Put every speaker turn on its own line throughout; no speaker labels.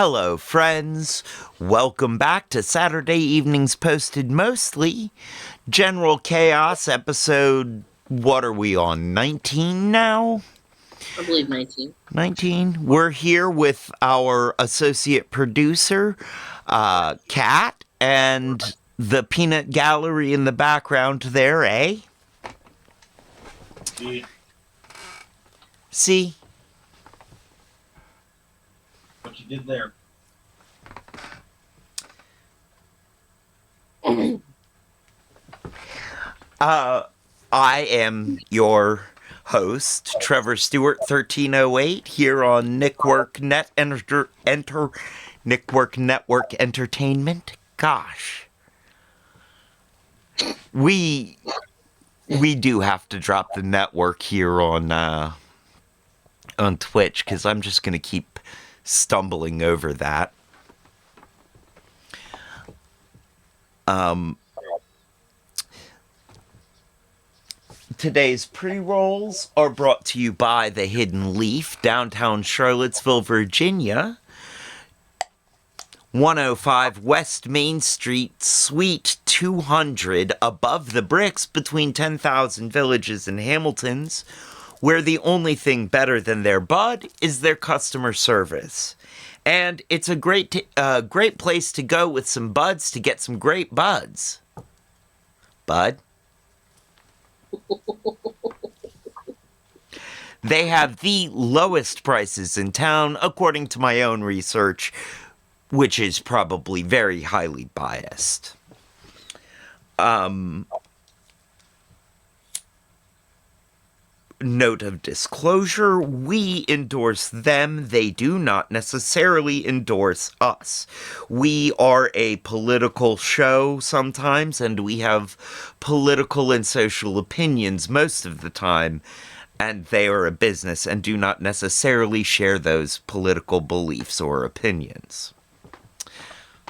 Hello, friends. Welcome back to Saturday Evenings Posted Mostly. General Chaos episode, what are we on, 19 now?
I believe 19.
19. We're here with our associate producer, Kat, and the peanut gallery in the background there, eh? See?
What you did there.
I am your host, Trevor Stewart, 1308, here on Nikwork Nikwork Network Entertainment. Gosh. We do have to drop the network here on Twitch, because I'm just going to keep stumbling over that. Today's pre-rolls are brought to you by The Hidden Leaf, downtown Charlottesville, Virginia. 105 West Main Street, Suite 200, above the bricks between 10,000 villages and Hamiltons, where the only thing better than their bud is their customer service. And it's a great place to go with some buds to get some great buds. Bud? They have the lowest prices in town, according to my own research, which is probably very highly biased. Note of disclosure, we endorse them. They do not necessarily endorse us. We are a political show sometimes, and we have political and social opinions most of the time, and they are a business and do not necessarily share those political beliefs or opinions.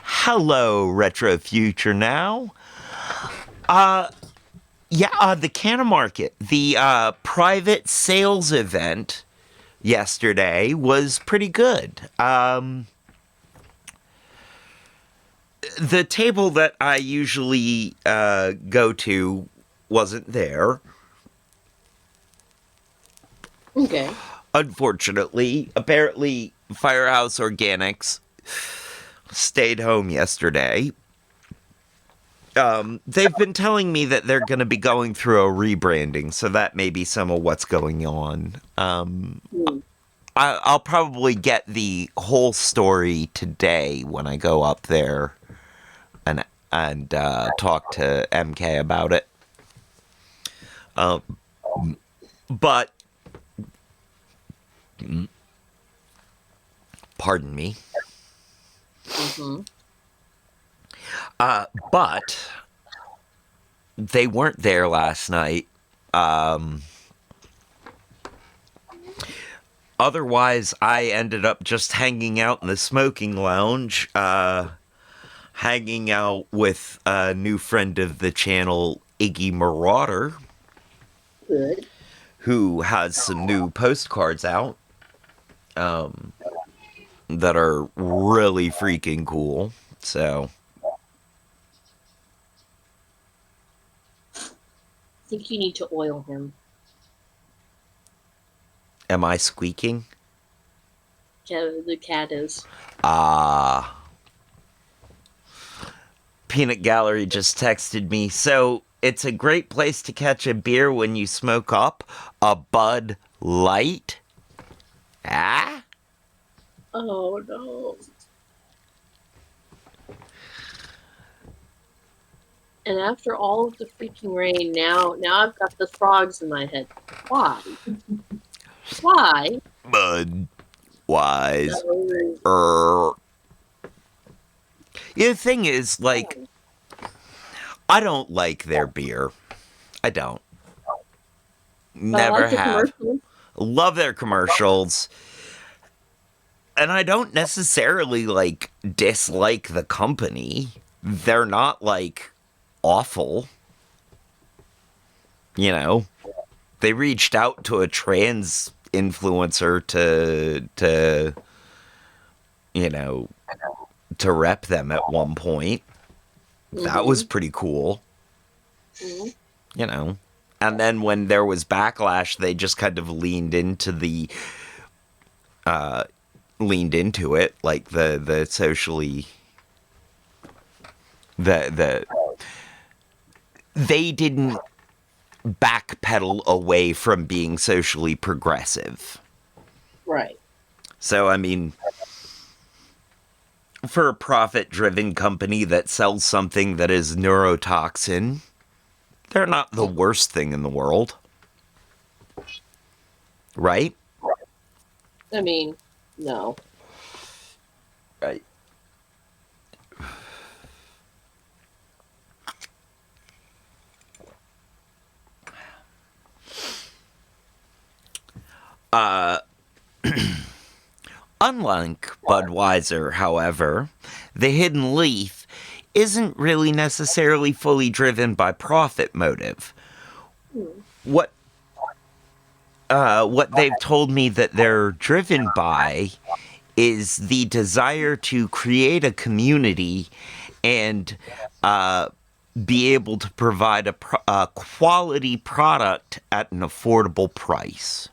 Hello, Retro Future Now. The Canna Market, the private sales event yesterday was pretty good. The table that I usually go to wasn't there.
Okay.
Unfortunately, apparently Firehouse Organics stayed home yesterday. They've been telling me that they're going to be going through a rebranding, so that may be some of what's going on. I'll probably get the whole story today when I go up there and talk to MK about it. But pardon me.
Mm-hmm.
But they weren't there last night. Otherwise, I ended up just hanging out in the smoking lounge, hanging out with a new friend of the channel, Iggy Marauder.
Good.
Who has some new postcards out that are really freaking cool. So
I think you need to oil him.
am I squeaking?
Yeah, the cat is.
Peanut Gallery just texted me. So it's a great place to catch a beer when you smoke up a Bud Light. Ah?
Oh no. And after all of the freaking rain, now I've got the frogs in my head. Why? Why?
Bud Wise.
No.
The thing is, like, I don't like their beer. I don't. Never have. Love their commercials. And I don't necessarily, like, dislike the company. They're not, like, awful. You know? They reached out to a trans influencer to you know, to rep them at one point. That was pretty cool.
Mhm.
You know. And then when there was backlash, they just kind of leaned into it, like the socially the they didn't backpedal away from being socially progressive.
Right.
So I mean, for a profit-driven company that sells something that is neurotoxin, they're not the worst thing in the world. Right?
I mean, no.
Right. Unlike Budweiser, however, the Hidden Leaf isn't really necessarily fully driven by profit motive. What they've told me that they're driven by is the desire to create a community and be able to provide a quality product at an affordable price.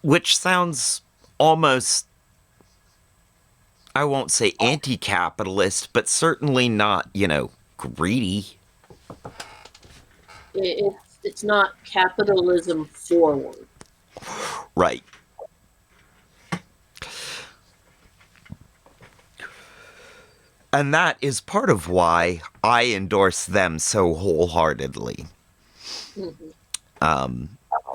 Which sounds almost, I won't say anti-capitalist, but certainly not, greedy.
It's not capitalism forward.
Right. And that is part of why I endorse them so wholeheartedly.
Mm-hmm.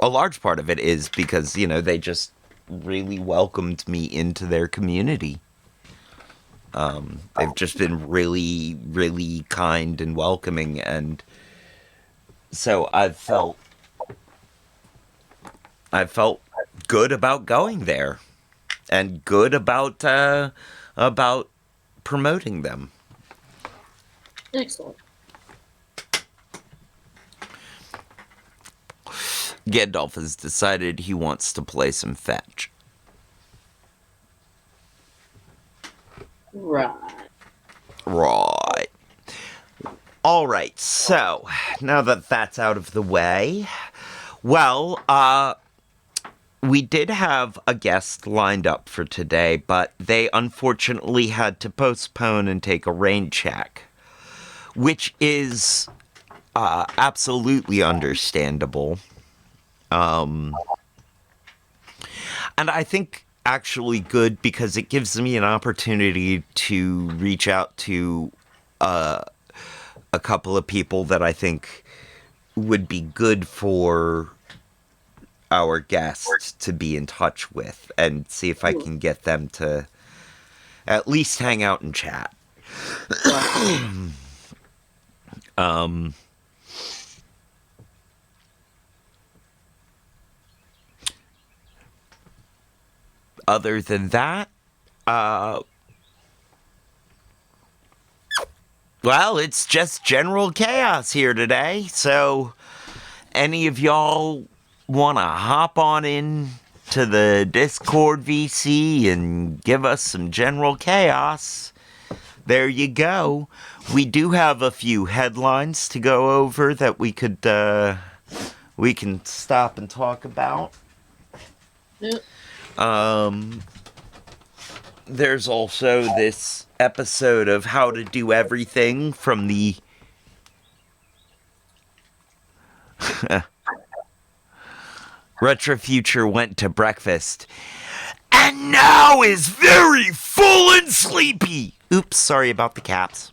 A large part of it is because, they just really welcomed me into their community. They've just been really, really kind and welcoming, and so I've felt good about going there, and good about promoting them.
Excellent.
Gandalf has decided he wants to play some fetch.
Right.
All right, so now that that's out of the way, well, we did have a guest lined up for today, but they unfortunately had to postpone and take a rain check, which is absolutely understandable. And I think actually good because it gives me an opportunity to reach out to a couple of people that I think would be good for our guests to be in touch with and see if I can get them to at least hang out and chat. Other than that, well, it's just general chaos here today, so any of y'all want to hop on in to the Discord VC and give us some general chaos, there you go. We do have a few headlines to go over that we can stop and talk about.
Yep.
There's also this episode of How to Do Everything from the Retrofuture went to breakfast and now is very full and sleepy. Oops, sorry about the caps.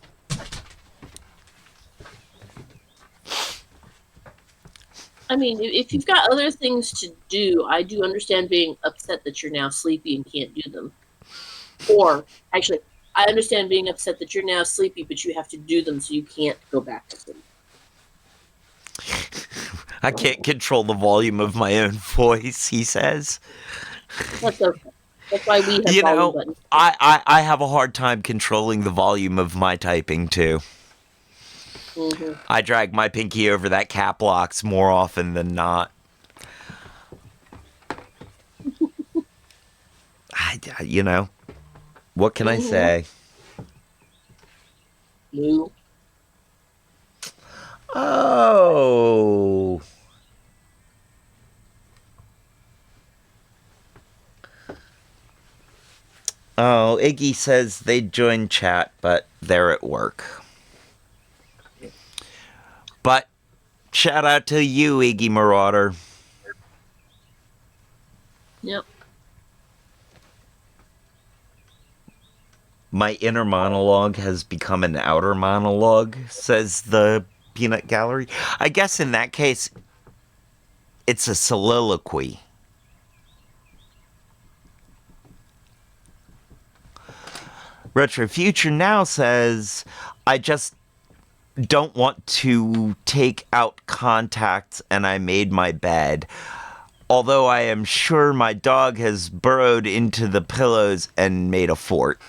I mean, if you've got other things to do, I do understand being upset that you're now sleepy and can't do them. Or, actually, I understand being upset that you're now sleepy, but you have to do them so you can't go back to sleep.
I can't control the volume of my own voice, he says.
That's okay. That's why we have volume buttons.
I have a hard time controlling the volume of my typing, too.
Mm-hmm.
I drag my pinky over that cap locks more often than not. You know, what can I say?
Moo.
Oh. Oh, Iggy says they'd join chat, but they're at work. But shout out to you, Iggy Marauder.
Yep.
My inner monologue has become an outer monologue, says the Peanut Gallery. I guess in that case, it's a soliloquy. Retro Future Now says, I just don't want to take out contacts and I made my bed. Although I am sure my dog has burrowed into the pillows and made a fort.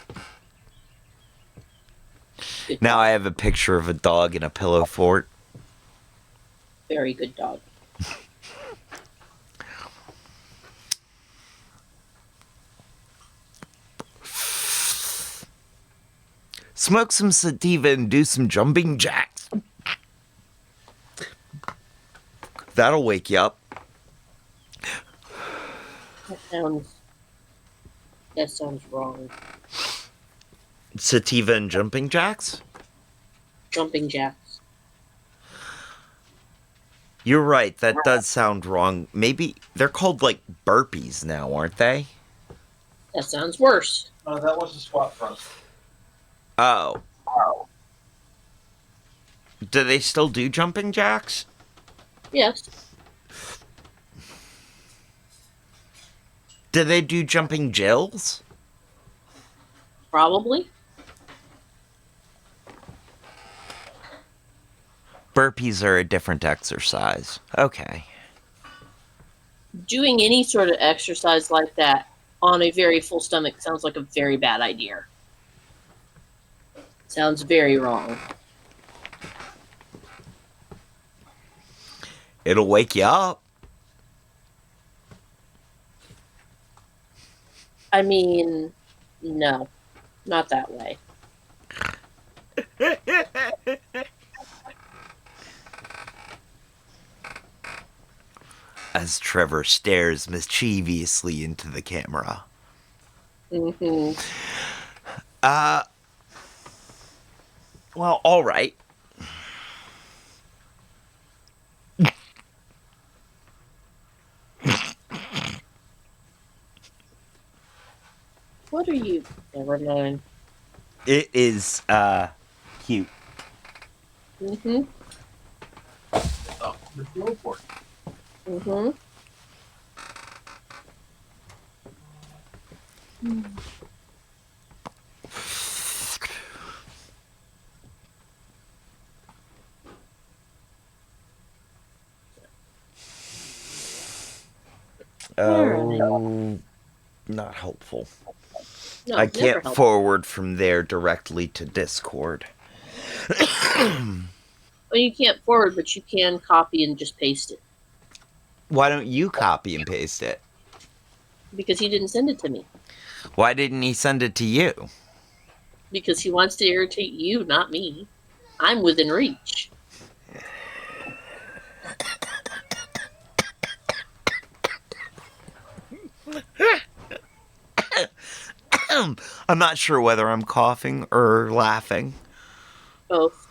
Good
Now
dog.
I have a picture of a dog in a pillow fort.
Very good dog.
Smoke some sativa and do some jumping jacks. That'll wake you up.
That sounds wrong.
Sativa and jumping jacks?
Jumping jacks.
You're right, that does sound wrong. Maybe they're called like burpees now, aren't they?
That sounds worse.
That was a squat thrust.
Oh. Do they still do jumping jacks?
Yes.
Do they do jumping jills?
Probably.
Burpees are a different exercise. Okay.
Doing any sort of exercise like that on a very full stomach sounds like a very bad idea. Sounds very wrong.
It'll wake you up.
I mean, no. Not that way.
As Trevor stares mischievously into the camera.
Mm-hmm.
Well, all right.
What are you? Never mind.
It is, cute.
Mm-hmm.
Oh, the fuel port.
Mm-hmm.
Oh, not helpful.
No,
I
never
can't
help.
forward from there directly to Discord.
Well, you can't forward, but you can copy and just paste it.
Why don't you copy and paste it?
Because he didn't send it to me.
Why didn't he send it to you?
Because he wants to irritate you, not me. I'm within reach.
I'm not sure whether I'm coughing or laughing.
Both.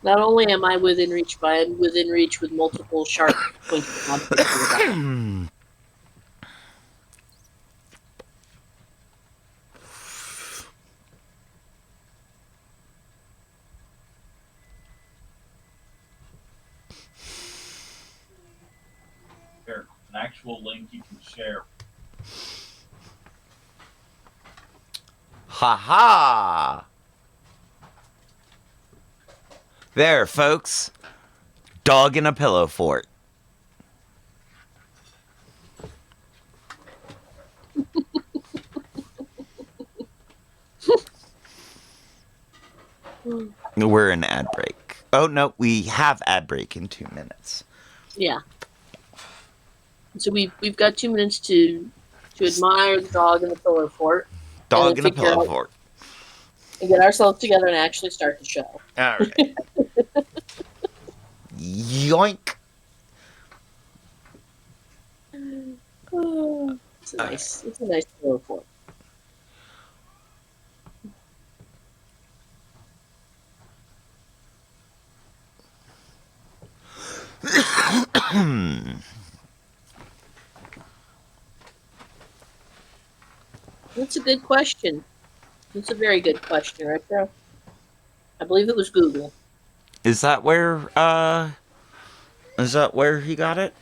Not only am I within reach, but I'm within reach with multiple sharp pointed objects in the back.
Here, an actual link you can share.
Ha ha! There, folks. Dog in a pillow fort. We're in ad break. Oh, no, we have ad break in 2 minutes.
Yeah. So we've got 2 minutes to to admire the dog in the pillow fort, and then
Dog in a
figure
pillow
out
fort.
and get ourselves together and actually start the show.
All right. Yoink.
Oh, it's a nice pillow fort. That's a good question. That's a very good question, right there. I believe it was Google.
Is that where he got it?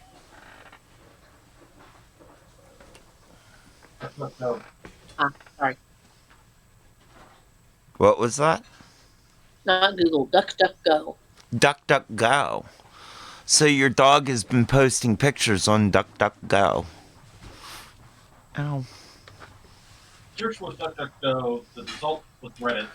No,
Sorry,
What was that?
not Google. DuckDuckGo.
DuckDuckGo. So your dog has been posting pictures on DuckDuckGo. Ow.
search was DuckDuckGo. The result was Reddit.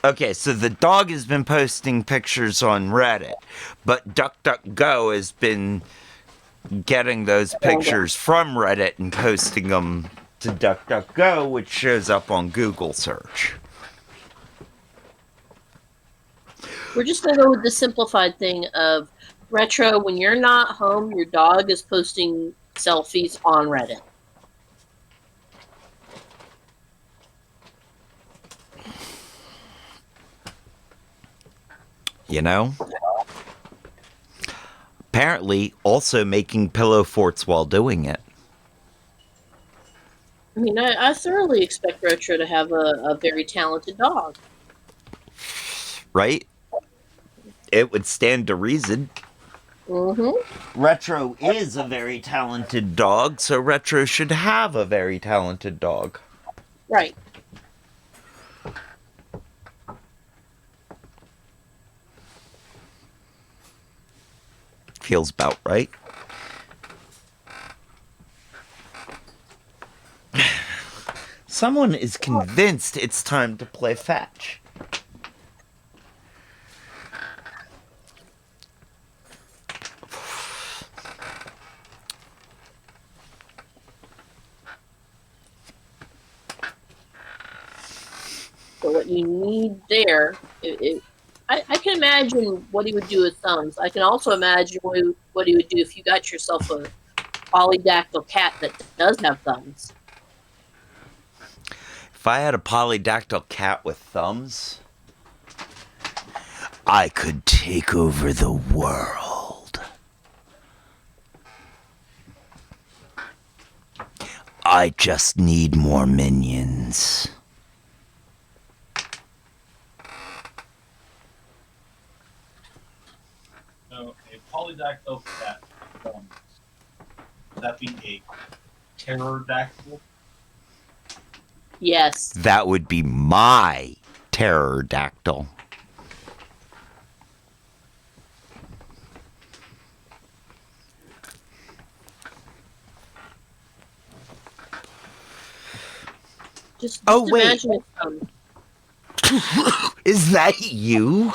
Okay, so the dog has been posting pictures on Reddit, but DuckDuckGo has been getting those pictures from Reddit and posting them to DuckDuckGo, which shows up on Google search.
We're just going to go with the simplified thing of retro. When you're not home, your dog is posting selfies on Reddit.
You know? Apparently, also making pillow forts while doing it.
I mean, I thoroughly expect Retro to have a very talented dog.
Right? It would stand to reason.
Mm-hmm.
Retro is a very talented dog, so Retro should have a very talented dog.
Right.
Feels about right. Someone is convinced it's time to play fetch.
So what you need there, I can imagine what he would do with thumbs. I can also imagine what he would do if you got yourself a polydactyl cat that does have thumbs.
If I had a polydactyl cat with thumbs, I could take over the world. I just need more minions.
So a polydactyl cat. Would that be a pterodactyl?
Yes.
That would be my pterodactyl.
Just
Oh, wait.
imagine his thumbs.
Is that you?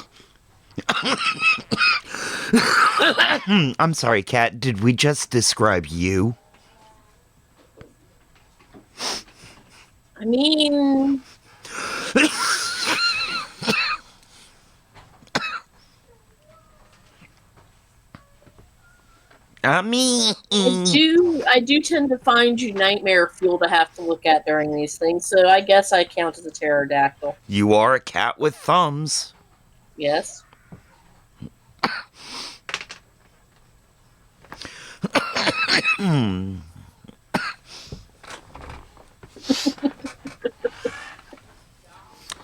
I'm sorry, Kat. Did we just describe you?
I mean, I do tend to find you nightmare fuel to have to look at during these things, so I guess I count as a pterodactyl.
You are a cat with thumbs.
Yes.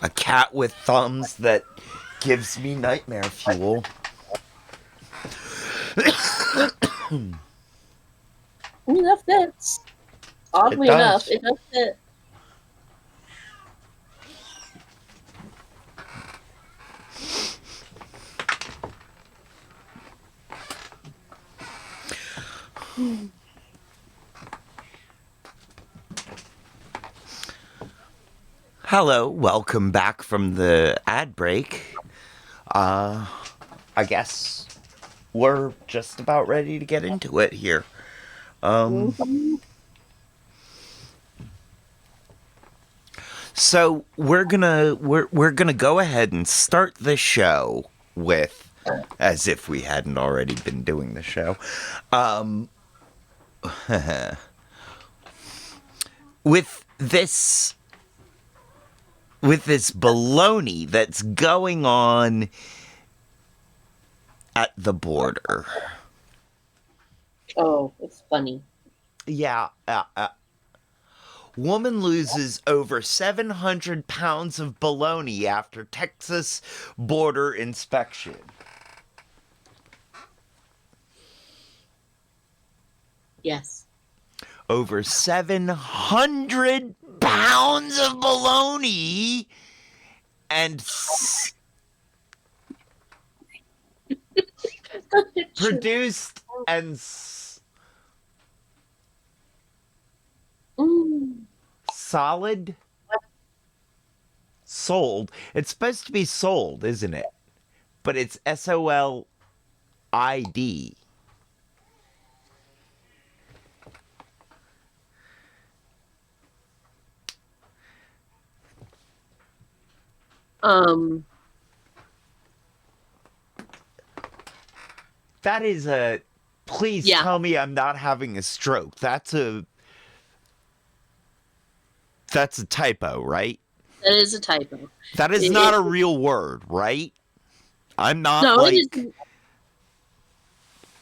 A cat with thumbs that gives me nightmare fuel.
I mean, that fits. Oddly enough, it does fit.
Hello, welcome back from the ad break. I guess we're just about ready to get into it here.
Mhm.
So we're gonna go ahead and start the show with, as if we hadn't already been doing the show, with this baloney that's going on at the border.
Oh, it's funny.
Yeah, woman loses over 700 pounds of bologna after Texas border inspection.
Yes.
Over 700 pounds of bologna and produced and
Mm.
solid sold. It's supposed to be sold, isn't it? But it's SOLID.
Um.
That is a. Please
Yeah.
tell me I'm not having a stroke. That's a typo, right?
That is a typo.
That is not a real word, right? I'm not
No,
like.
it is.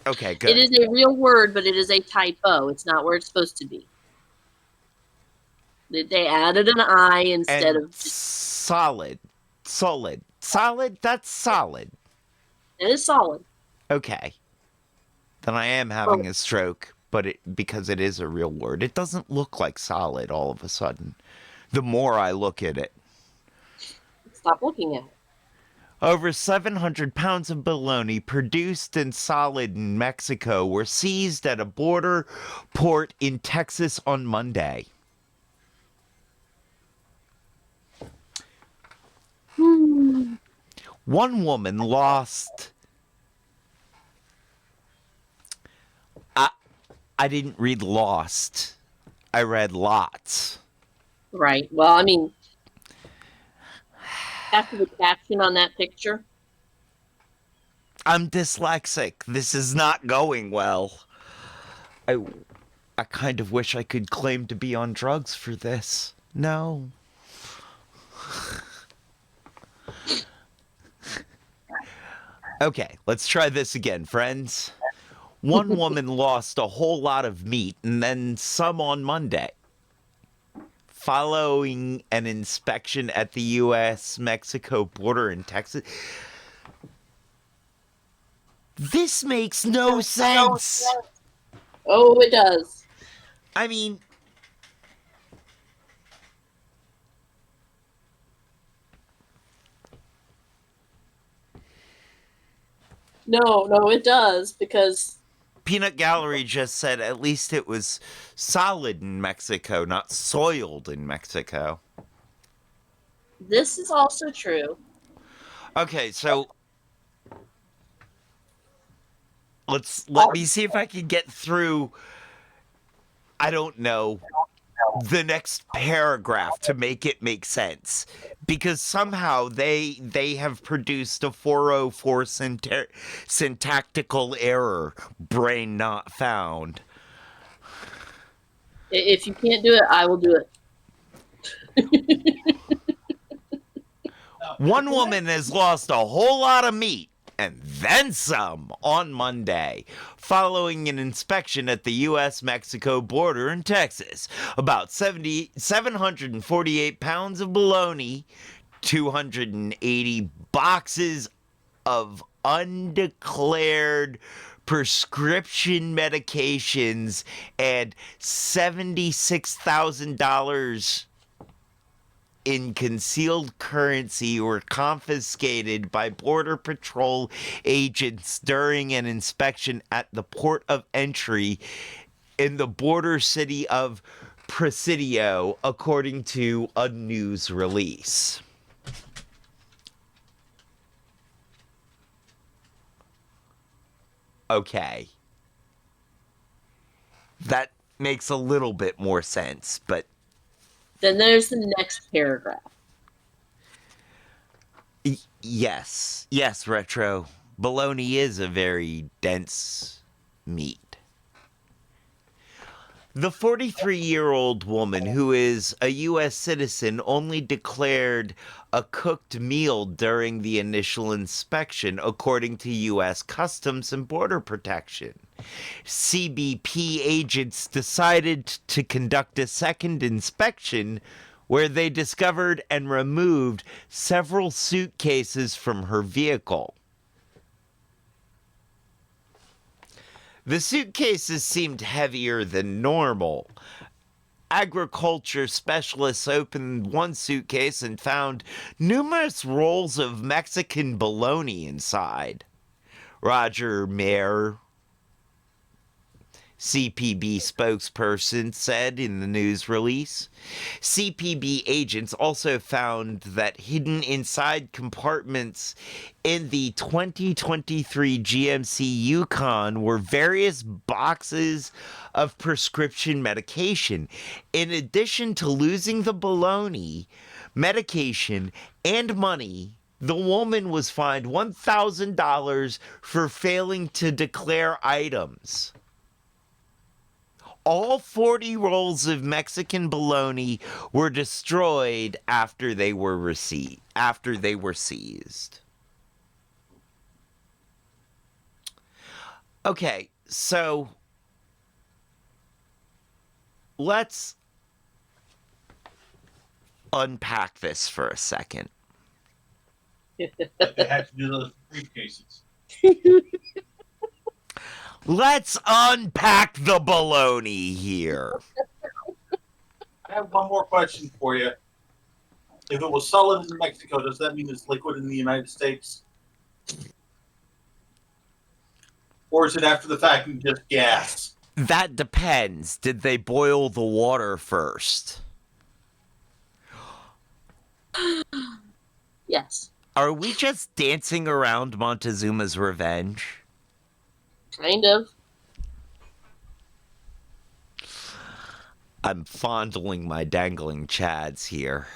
Okay, good.
It is a real word, but it is a typo. It's not where it's supposed to be. They added an I instead
And
of just.
solid. That's solid.
It is solid.
Okay. Then I am having a stroke, but because it is a real word. It doesn't look like solid all of a sudden. The more I look at it.
Stop looking at it.
Over 700 pounds of bologna produced and solid in Mexico were seized at a border port in Texas on Monday. One woman lost. I didn't read lost. I read lots.
Right. Well, I mean, after the caption on that picture.
I'm dyslexic. This is not going well. I kind of wish I could claim to be on drugs for this. No. Okay, let's try this again, friends. One woman lost a whole lot of meat and then some on Monday, following an inspection at the U.S.-Mexico border in Texas. This makes no sense.
Oh, it does.
I mean,
No, it does because
Peanut Gallery just said at least it was solid in Mexico, not soiled in Mexico.
this is also true.
Okay, so let me see if I can get through, I don't know, the next paragraph to make it make sense, because somehow they have produced a 404 syntactical error, brain not found.
If you can't do it, I will do it.
One woman has lost a whole lot of meat and then some on Monday, following an inspection at the U.S.-Mexico border in Texas. About 748 pounds of bologna, 280 boxes of undeclared prescription medications, and $76,000 in concealed currency were confiscated by Border Patrol agents during an inspection at the port of entry in the border city of Presidio, according to a news release. Okay. That makes a little bit more sense, but
Then there's the next paragraph.
yes. Yes, Retro. Bologna is a very dense meat. The 43-year-old woman, who is a U.S. citizen, only declared a cooked meal during the initial inspection, according to U.S. Customs and Border Protection. CBP agents decided to conduct a second inspection where they discovered and removed several suitcases from her vehicle. The suitcases seemed heavier than normal. Agriculture specialists opened one suitcase and found numerous rolls of Mexican bologna inside. Roger Mayer, CPB spokesperson, said in the news release. CPB agents also found that hidden inside compartments in the 2023 GMC Yukon were various boxes of prescription medication. In addition to losing the bologna, medication, and money, the woman was fined $1,000 for failing to declare items. All 40 rolls of Mexican bologna were destroyed after they were seized. Okay, so let's unpack this for a second.
Like they had to do those briefcases.
Let's unpack the bologna here.
I have one more question for you. If it was solid in Mexico, does that mean it's liquid in the United States? Or is it after the fact and just gas?
That depends. Did they boil the water first?
Yes.
Are we just dancing around Montezuma's revenge?
Kind of.
I'm fondling my dangling chads here.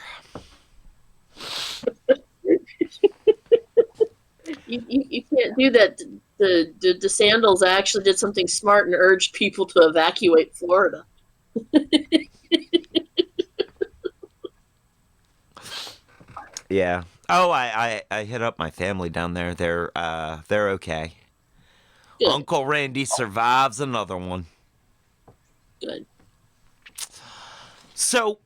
You can't do that. The Sandals actually did something smart and urged people to evacuate Florida.
Yeah. Oh, I hit up my family down there. They're okay.
Good.
Uncle Randy survives another one.
Good.
So,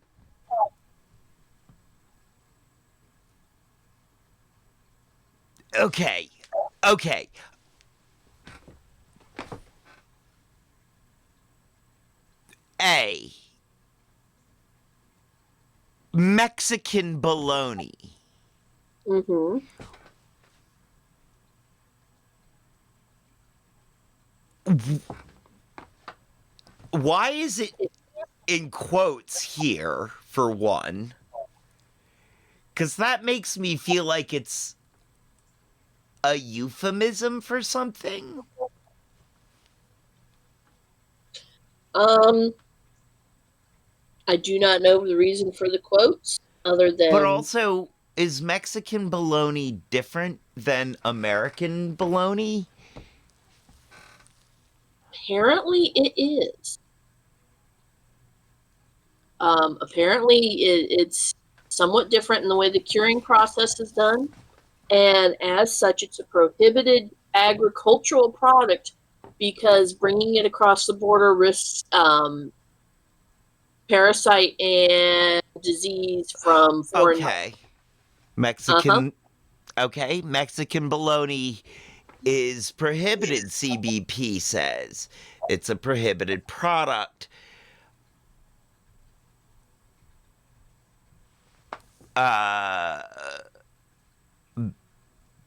okay. A. Mexican bologna.
Mm-hmm.
Why is it in quotes here, for one? Because that makes me feel like it's a euphemism for something.
I do not know the reason for the quotes, other than.
But also, is Mexican bologna different than American bologna?
Apparently, it is. Apparently, it's somewhat different in the way the curing process is done, and as such, it's a prohibited agricultural product because bringing it across the border risks parasite and disease from foreign.
Okay. Mexican. Okay, Mexican bologna is prohibited, CBP says. It's a prohibited product.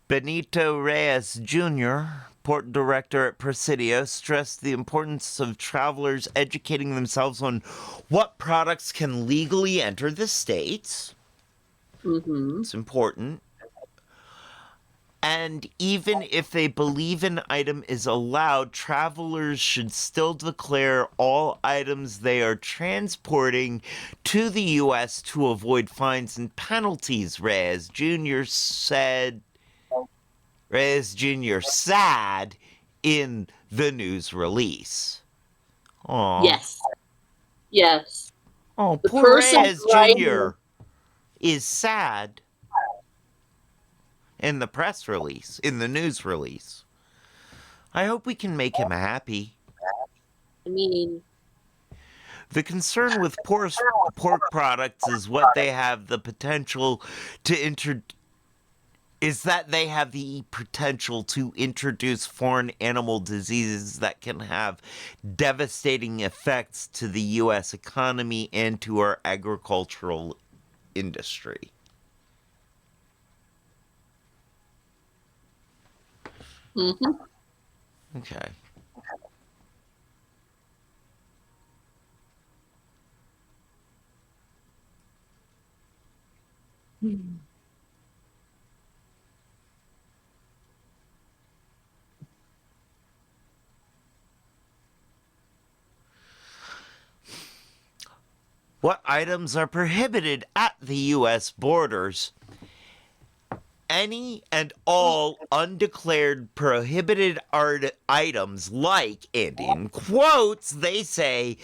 Benito Reyes Jr., port director at Presidio, stressed the importance of travelers educating themselves on what products can legally enter the States.
Mm-hmm.
It's important. And even if they believe an item is allowed, travelers should still declare all items they are transporting to the U.S. to avoid fines and penalties, Reyes Jr. said in the news release. Aw.
Yes. Yes.
Oh,
The
poor
person
Reyes
writing,
Jr. is sad in the press release, in the news release. I hope we can make him happy.
I mean,
The concern with pork products is what they have the potential to introduce foreign animal diseases that can have devastating effects to the U.S. economy and to our agricultural industry.
mhm.
Okay. What items are prohibited at the U.S. borders? Any and all undeclared prohibited items like, and in quotes, they say,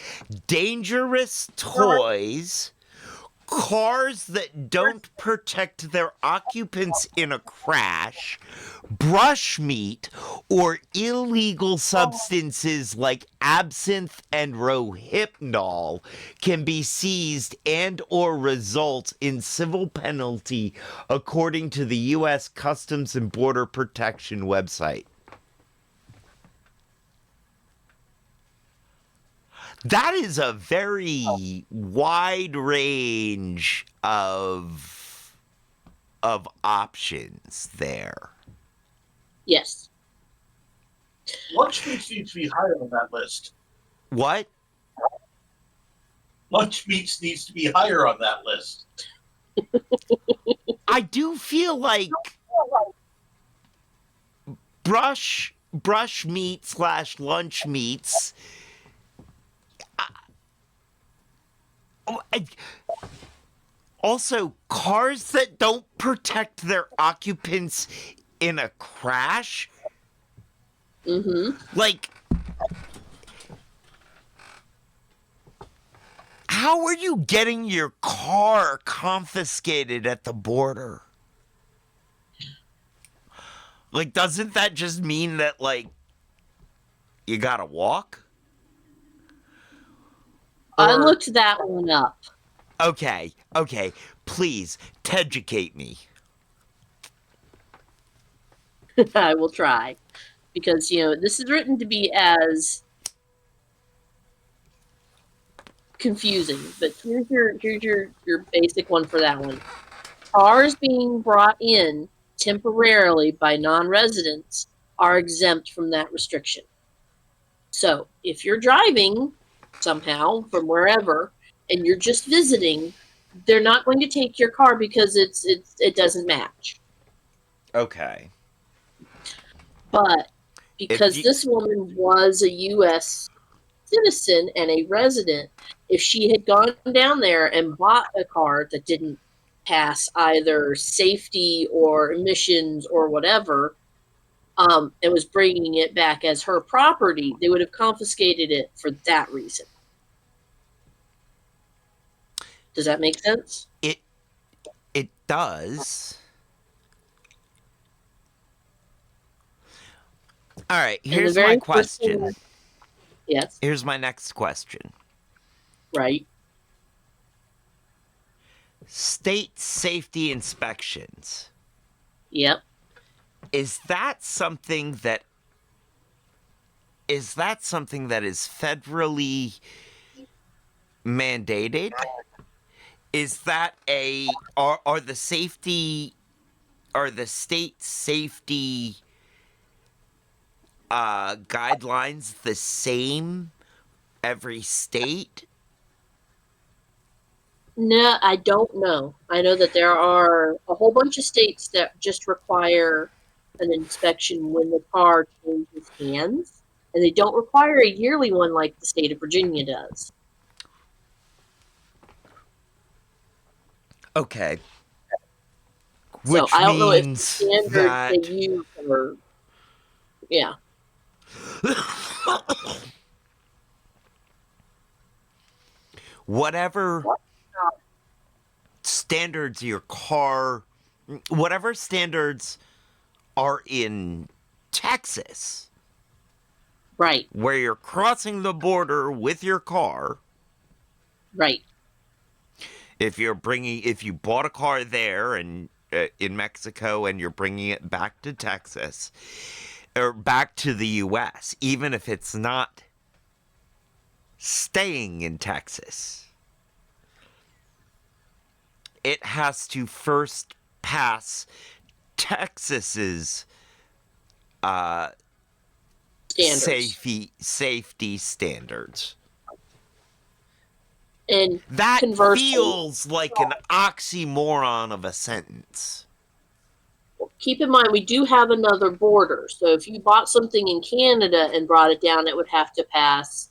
dangerous toys, cars that don't protect their occupants in a crash, brush meat, or illegal substances like absinthe and rohypnol can be seized and or result in civil penalty according to the U.S. Customs and Border Protection website. That is a very wide range of options there.
Yes.
Lunch meats needs to be higher on that list.
What?
Lunch meats needs to be higher on that list.
I do feel like brush meat / lunch meats. Also, cars that don't protect their occupants in a crash. Like, how are you getting your car confiscated at the border? Like, doesn't that just mean that, like, you gotta walk?
I looked that one up.
Okay, please, teducate me.
I will try. Because, this is written to be as confusing. But here's your basic one for that one. Cars being brought in temporarily by non-residents are exempt from that restriction. So if you're driving somehow from wherever and you're just visiting, they're not going to take your car because it doesn't match.
Okay.
But because this woman was a U.S. citizen and a resident, if she had gone down there and bought a car that didn't pass either safety or emissions or whatever, and was bringing it back as her property, they would have confiscated it for that reason. Does that make sense?
It does. All right, here's my question.
Yes.
Here's my next question.
Right.
State safety inspections.
Yep.
Is that something that is federally mandated? Is that are the state safety guidelines the same every state?
No, I don't know. I know that there are a whole bunch of states that just require an inspection when the car changes hands, and they don't require a yearly one like the state of Virginia does.
Okay.
So
Which
I don't know if the
means
standards they
that
use are, yeah,
whatever standards your car, whatever standards are in Texas,
right,
where you're crossing the border with your car,
right.
if you bought a car there and in Mexico and you're bringing it back to Texas or back to the US, even if it's not staying in Texas, it has to first pass Texas's
Standards.
safety standards.
And
That
conversely,
feels like an oxymoron of a sentence.
keep in mind we do have another border. So if you bought something in Canada and brought it down, it would have to pass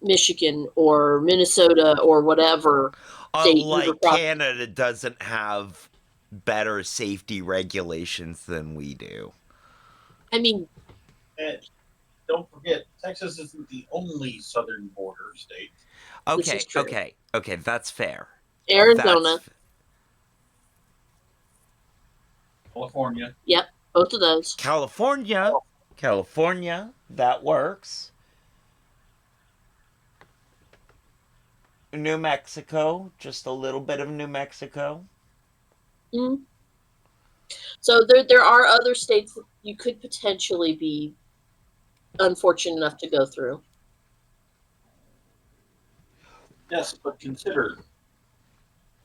Michigan or Minnesota or whatever state you were
Unlike
crossing.
Canada doesn't have better safety regulations than we do.
I mean,
And don't forget, Texas isn't the only southern border state.
This
Okay,
is true.
okay, that's fair.
Arizona,
That's,
California.
yep, both of those.
California, that works. New Mexico, just a little bit of New Mexico.
Mm. So there are other states that you could potentially be unfortunate enough to go through.
Yes, but consider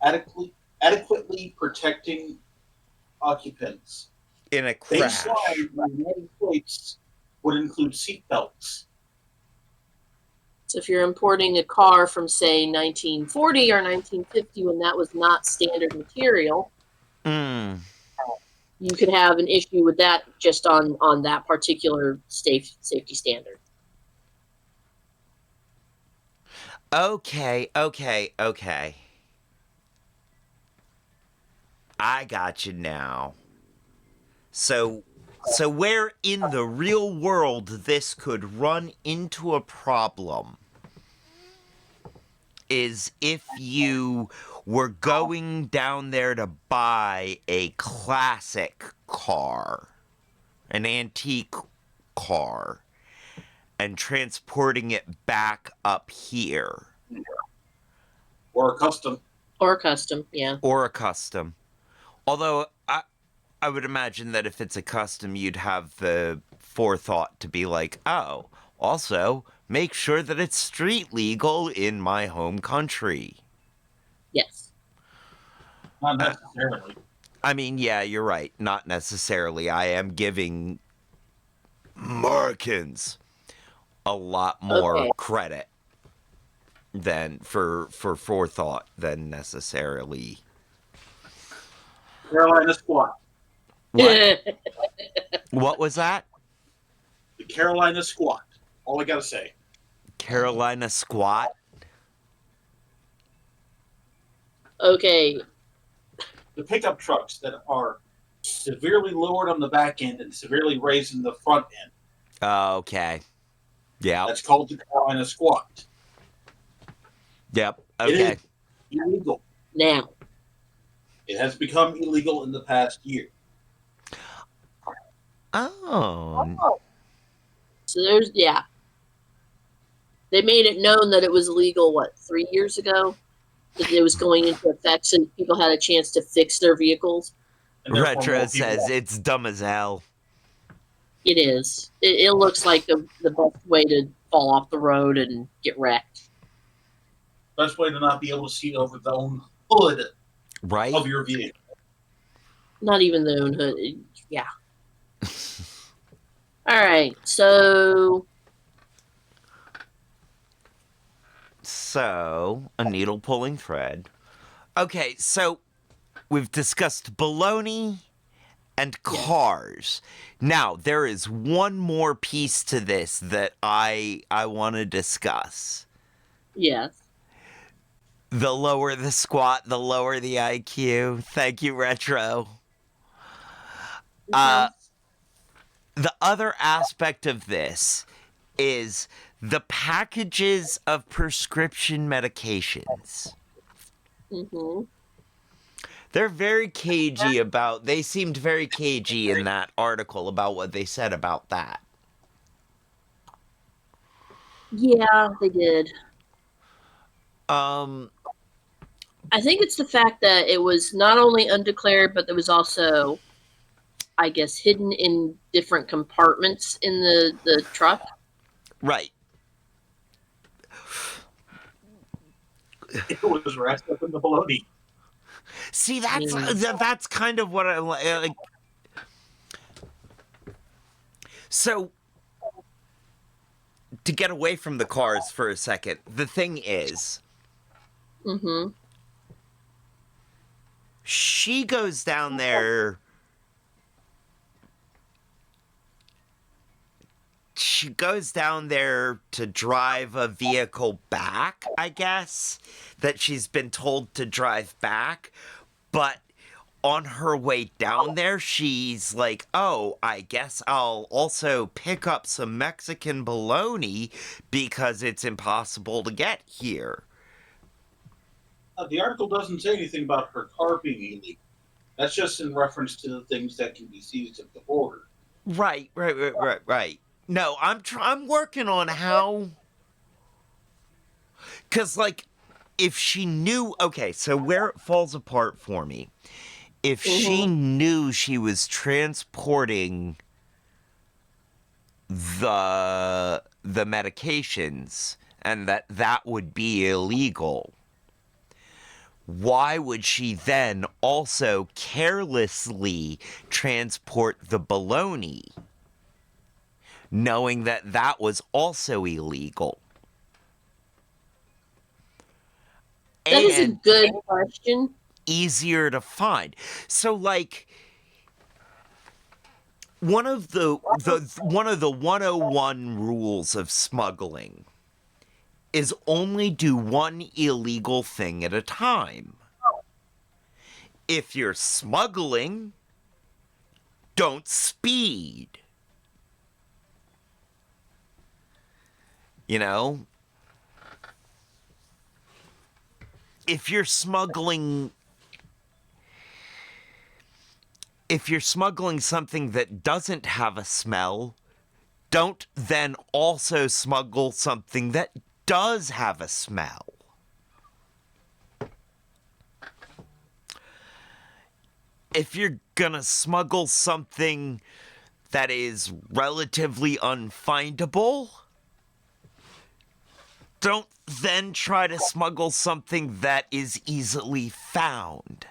adequately protecting occupants.
In a crash.
Baseline in the United States would include seatbelts.
So if you're importing a car from, say, 1940 or 1950, when that was not standard material,
Mm.
you could have an issue with that just on that particular safety standard.
Okay. I got you now. So where in the real world this could run into a problem is if you were going down there to buy a classic car, an antique car, and transporting it back up here.
Or a custom.
Or custom, yeah.
Or a custom. Although I would imagine that if it's a custom, you'd have the forethought to be like, oh, also make sure that it's street legal in my home country.
Yes.
Not necessarily.
I mean, yeah, you're right. Not necessarily. I am giving Americans a lot more credit than for forethought than necessarily.
Carolina squat.
What? What was that?
The Carolina squat. All I gotta say.
Carolina squat?
Okay.
The pickup trucks that are severely lowered on the back end and severely raised in the front end.
Okay. Yeah.
That's called the Carolina squat.
Yep.
It
Okay.
is illegal.
Now.
It has become illegal in the past year.
Oh.
So there's, yeah. They made it known that it was illegal, 3 years ago? That it was going into effect so people had a chance to fix their vehicles.
Retro says it's dumb as hell.
It is. It looks like the best way to fall off the road and get wrecked.
Best way to not be able to see over the own hood
Right?
of your vehicle.
Not even the own hood. Yeah. All right. So
a needle pulling thread. Okay, so we've discussed bologna and cars. Now, there is one more piece to this that I want to discuss.
Yes.
The lower the squat, the lower the IQ. Thank you, Retro.
Okay.
The other aspect of this is the packages of prescription medications.
Mm-hmm.
They're very cagey they seemed very cagey in that article about what they said about that.
Yeah, they did.
Um,
I think it's the fact that it was not only undeclared, but there was also, I guess, hidden in different compartments in the truck.
right.
It was wrapped up in the bologna.
See, that's kind of what I like. So, to get away from the cars for a second, the thing is,
Mm-hmm.
she goes down there. She goes down there to drive a vehicle back, I guess, that she's been told to drive back. But on her way down there, she's like, oh, I guess I'll also pick up some Mexican bologna because it's impossible to get here.
The article doesn't say anything about her car being illegal. That's just in reference to the things that can be seized at the border.
Right. No, I'm working on how, because, like, if she knew, okay, so where it falls apart for me, if she knew she was transporting the medications and that would be illegal, why would she then also carelessly transport the bologna, knowing that was also illegal?
That is a good question.
Easier to find. So, like, one of the 101 rules of smuggling is only do one illegal thing at a time. If you're smuggling, don't speed. You know? If you're smuggling something that doesn't have a smell, don't then also smuggle something that does have a smell. If you're gonna smuggle something that is relatively unfindable, don't then try to smuggle something that is easily found.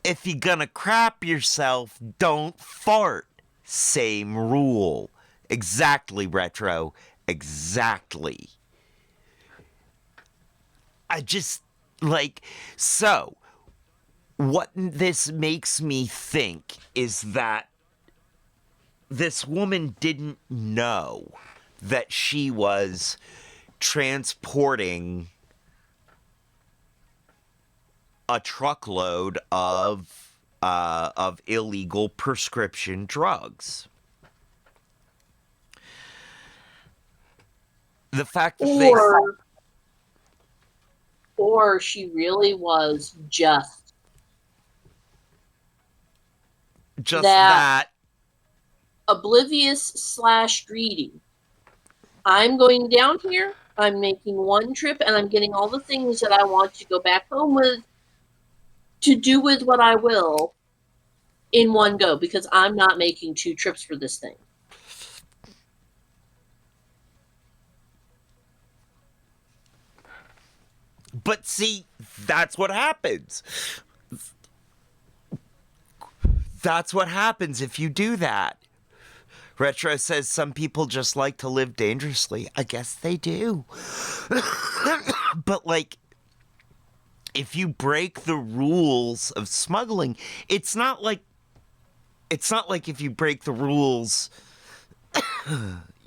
If you're gonna crap yourself, don't fart. Same rule. Exactly, Retro. Exactly. I just, like, so, what this makes me think is that this woman didn't know that she was transporting a truckload of illegal prescription drugs. The fact that
or she really was just
that
oblivious / greedy. I'm going down here, I'm making one trip, and I'm getting all the things that I want to go back home with, to do with what I will in one go, because I'm not making 2 trips for this thing.
But see, that's what happens. That's what happens if you do that. Retro says some people just like to live dangerously. I guess they do. But, like, if you break the rules of smuggling, it's not like if you break the rules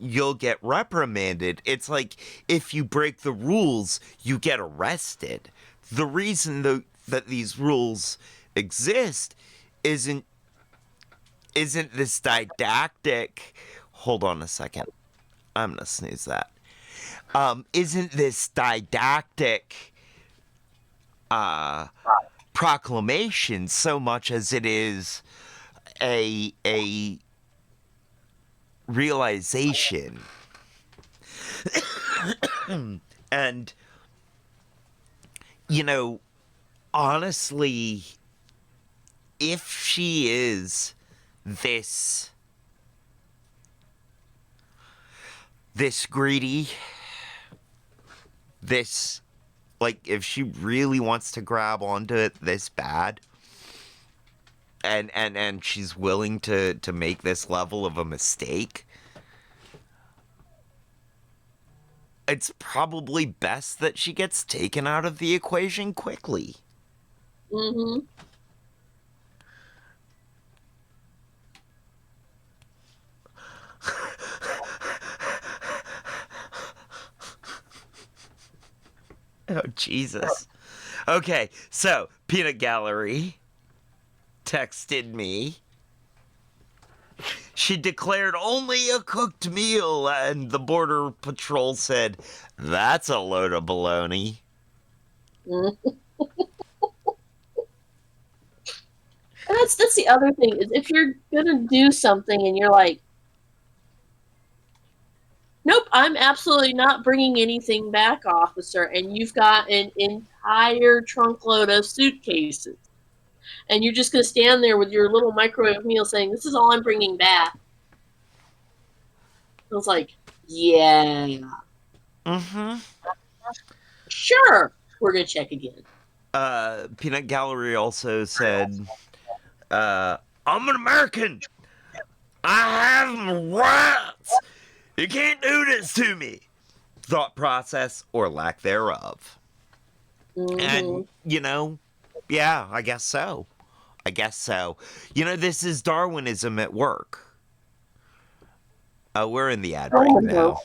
you'll get reprimanded. It's like if you break the rules, you get arrested. The reason that these rules exist isn't this didactic. Hold on a second. I'm gonna snooze that. Isn't this didactic proclamation so much as it is a realization. And honestly, if she is this greedy, this, like, if she really wants to grab onto it this bad, and she's willing to make this level of a mistake, it's probably best that she gets taken out of the equation quickly.
Mm-hmm.
Oh, Jesus. Okay, so, Peanut Gallery texted me. She declared only a cooked meal, and the Border Patrol said, "That's a load of baloney."
And that's the other thing, is if you're gonna do something and you're like, nope, I'm absolutely not bringing anything back, officer, and you've got an entire trunk load of suitcases, and you're just gonna stand there with your little microwave meal saying, "This is all I'm bringing back." I was like, yeah.
Mm-hmm.
Sure, we're gonna check again.
Peanut Gallery also said, I'm an American. I have rights. You can't do this to me. Thought process or lack thereof.
Mm-hmm.
And, yeah, I guess so. This is Darwinism at work. We're in the ad break now.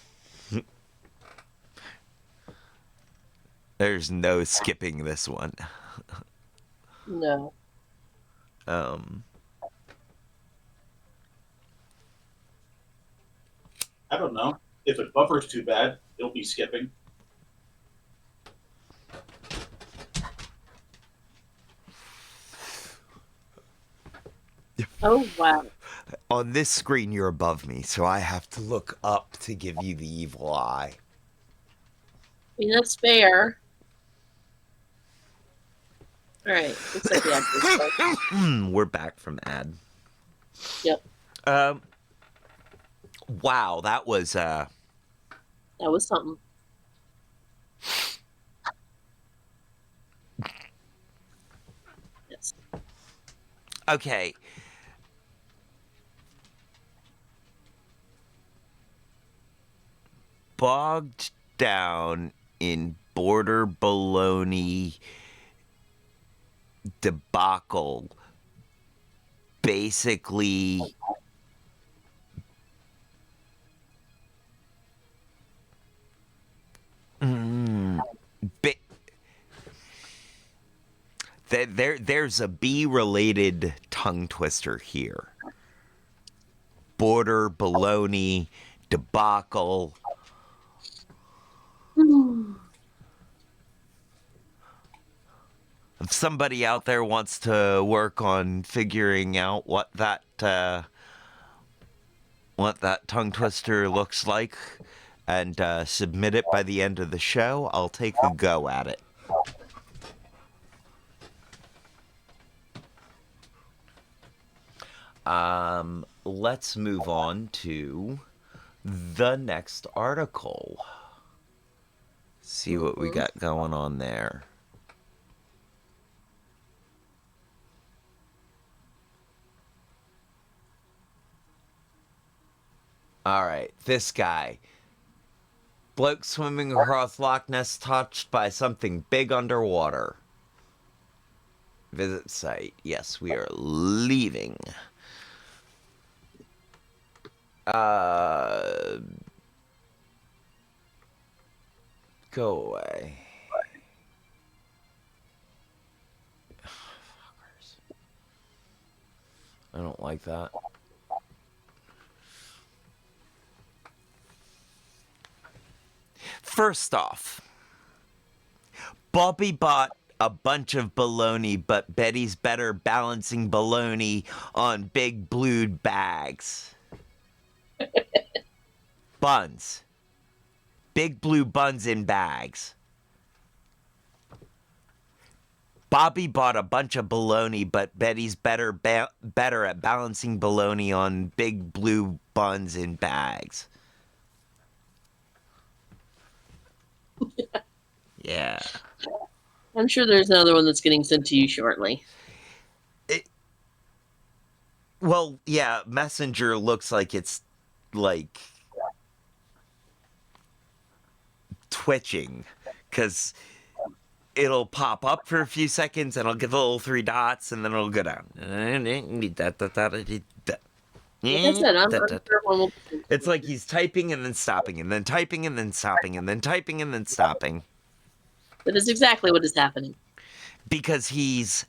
There's no skipping this one.
No.
I don't know. If it buffers too bad, it'll be skipping.
Oh, wow.
On this screen, you're above me, so I have to look up to give you the evil eye.
I mean, that's fair. All right. Looks like the ad.
We're back from ad.
Yep.
Wow, that was
That was something. Yes.
okay. Bogged down in border baloney debacle, basically there's a B-related tongue twister here. Border baloney debacle. If somebody out there wants to work on figuring out what that tongue twister looks like and submit it by the end of the show, I'll take a go at it. Let's move on to the next article. See what we got going on there. Alright, this guy. Bloke swimming across Loch Ness touched by something big underwater. Visit site. Yes, we are leaving. Go away. I don't like that. First off, Bobby bought a bunch of bologna, but Betty's better balancing bologna on big blue bags. Buns. Big blue buns in bags. Bobby bought a bunch of bologna, but Betty's better at balancing bologna on big blue buns in bags. Yeah.
I'm sure there's another one that's getting sent to you shortly.
Well, yeah, Messenger looks like it's, like, twitching, because it'll pop up for a few seconds, and it'll give the little 3 dots, and then it'll go down.
Like I said, I'm sure one will.
It's like he's typing and then stopping, and then typing and then stopping, and then typing and then stopping.
That is exactly what is happening.
Because he's...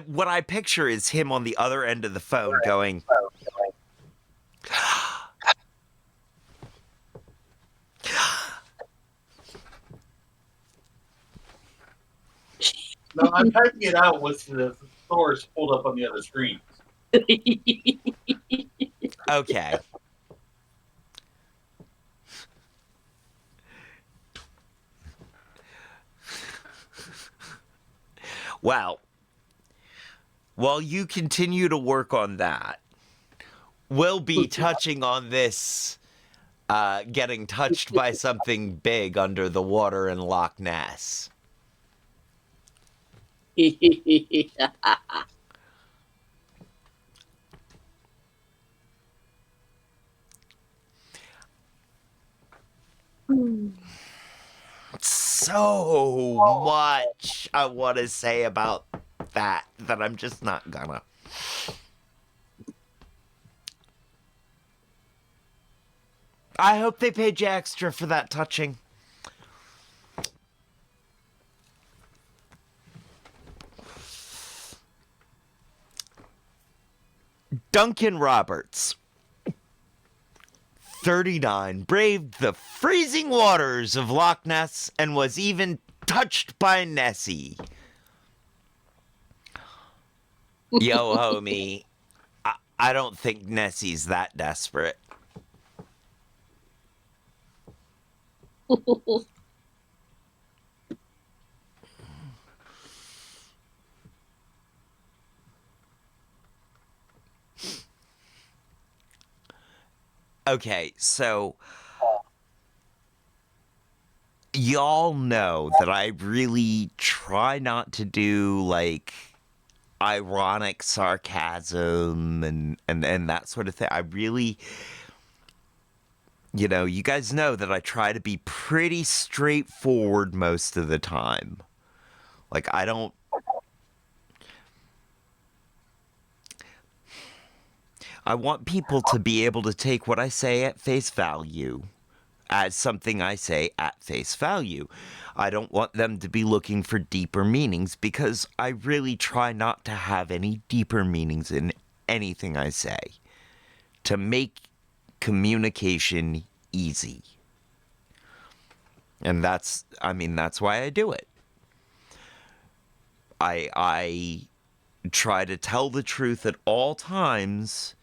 what I picture is him on the other end of the phone going...
No, I'm typing it out with the source pulled up on the other screen.
Okay. Well, while you continue to work on that, we'll be touching on this getting touched by something big under the water in Loch Ness. So much I want to say about that I'm just not gonna. I hope they paid you extra for that touching. Duncan Roberts, 39, braved the freezing waters of Loch Ness and was even touched by Nessie. Yo, homie, I don't think Nessie's that desperate. Okay, so y'all know that I really try not to do, like, ironic sarcasm and that sort of thing. I really, you know, you guys know that I try to be pretty straightforward most of the time. Like, I want people to be able to take what I say at face value as something I say at face value. I don't want them to be looking for deeper meanings because I really try not to have any deeper meanings in anything I say to make communication easy. And that's why I do it. I try to tell the truth at all times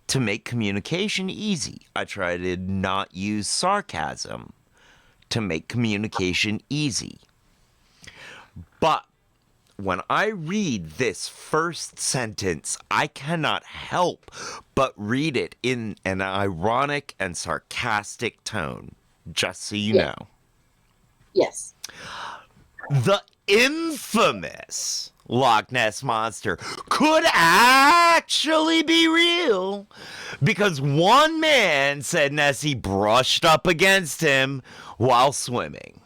to make communication easy. I try to not use sarcasm to make communication easy. But when I read this first sentence, I cannot help but read it in an ironic and sarcastic tone, just so you know.
Yes.
The infamous Loch Ness Monster could actually be real because one man said Nessie brushed up against him while swimming.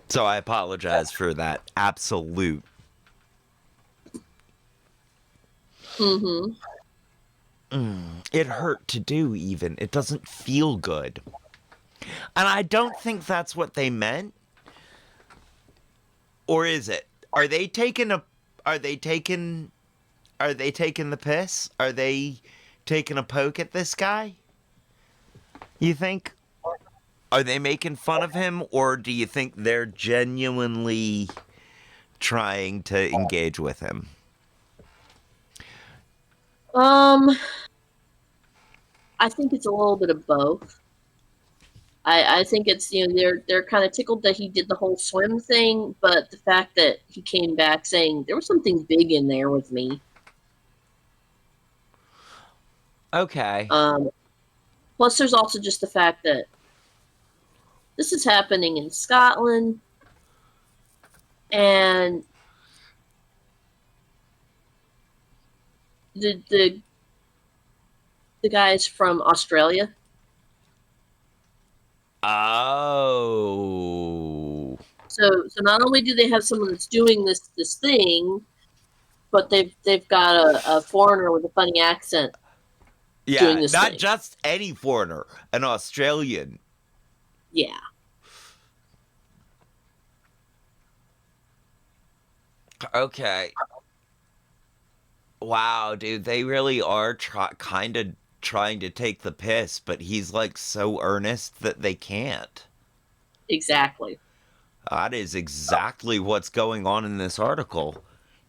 So I apologize for that absolute.
Mm-hmm.
It hurt to do, even. It doesn't feel good. And I don't think that's what they meant. Or is it? Are they taking a. Are they taking. Are they taking the piss? Are they taking a poke at this guy? You think? Are they making fun of him? Or do you think they're genuinely trying to engage with him?
I think it's a little bit of both. I think it's, they're kind of tickled that he did the whole swim thing, but the fact that he came back saying there was something big in there with me.
Okay.
Plus, there's also just the fact that this is happening in Scotland, and the guys from Australia.
Oh.
So not only do they have someone that's doing this thing, but they've got a foreigner with a funny accent doing
Yeah,
this
not
thing.
just any foreigner, an Australian.
Yeah.
Okay. Wow, dude, they really are kind of trying to take the piss, but he's like so earnest that they can't.
Exactly.
That is exactly what's going on in this article.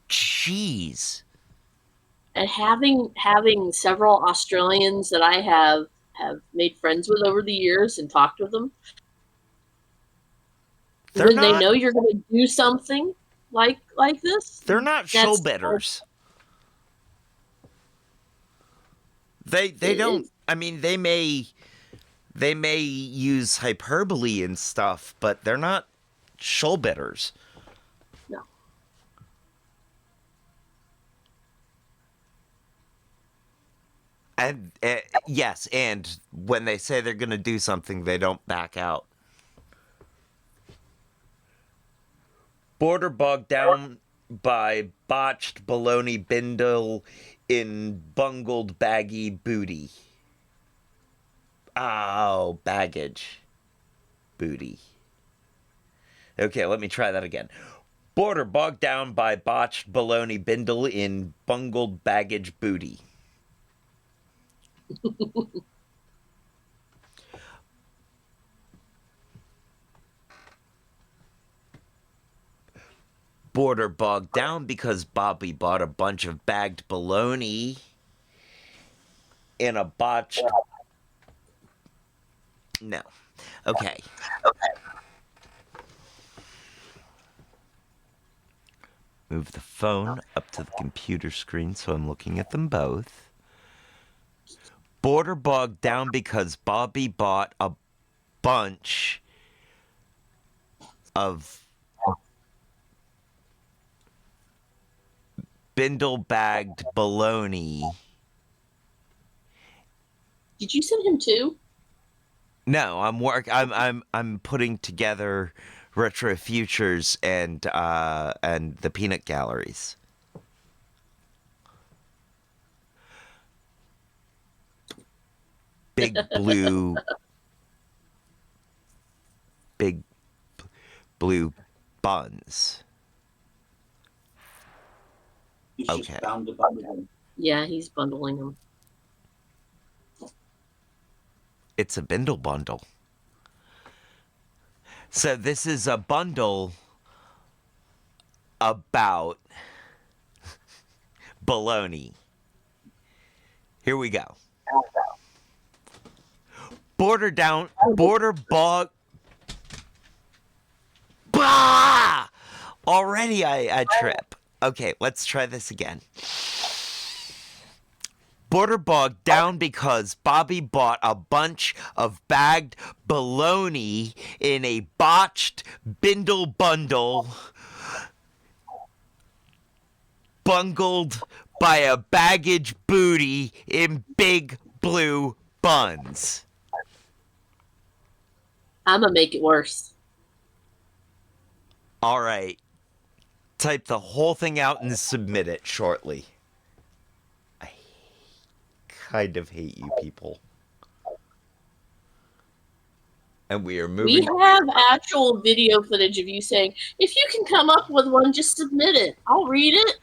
Jeez.
And having several Australians that I have made friends with over the years and talked with them,
They're
when they
not
know you're going to do something like this,
they're not
that's
showbitters. They don't, I mean, they may use hyperbole and stuff, but they're not showbitters.
No.
And yes, and when they say they're going to do something, they don't back out. Border bogged down by botched bologna bindle in bungled baggy booty. Oh, baggage. Booty. Okay, let me try that again. Border bogged down by botched bologna bindle in bungled baggage booty. Border bogged down because Bobby bought a bunch of bagged bologna in a botched. No. Okay. Move the phone up to the computer screen so I'm looking at them both. Border bogged down because Bobby bought a bunch of bindle bagged bologna.
Did you send him two?
No, I'm putting together retro futures and the peanut galleries. Big blue buns.
He's
Okay.
just bound to bundle them.
Yeah, he's bundling them.
It's a bindle bundle. So this is a bundle about baloney. Here we go. Border bog. Bah! Already I trip. Okay, let's try this again. Border bogged down because Bobby bought a bunch of bagged bologna in a botched bindle bundle bungled by a baggage booty in big blue buns.
I'm gonna make it worse.
All right. Type the whole thing out and submit it shortly. I kind of hate you people. And we are
We
moving.
have actual video footage of you saying, if you can come up with one, just submit it. I'll read it.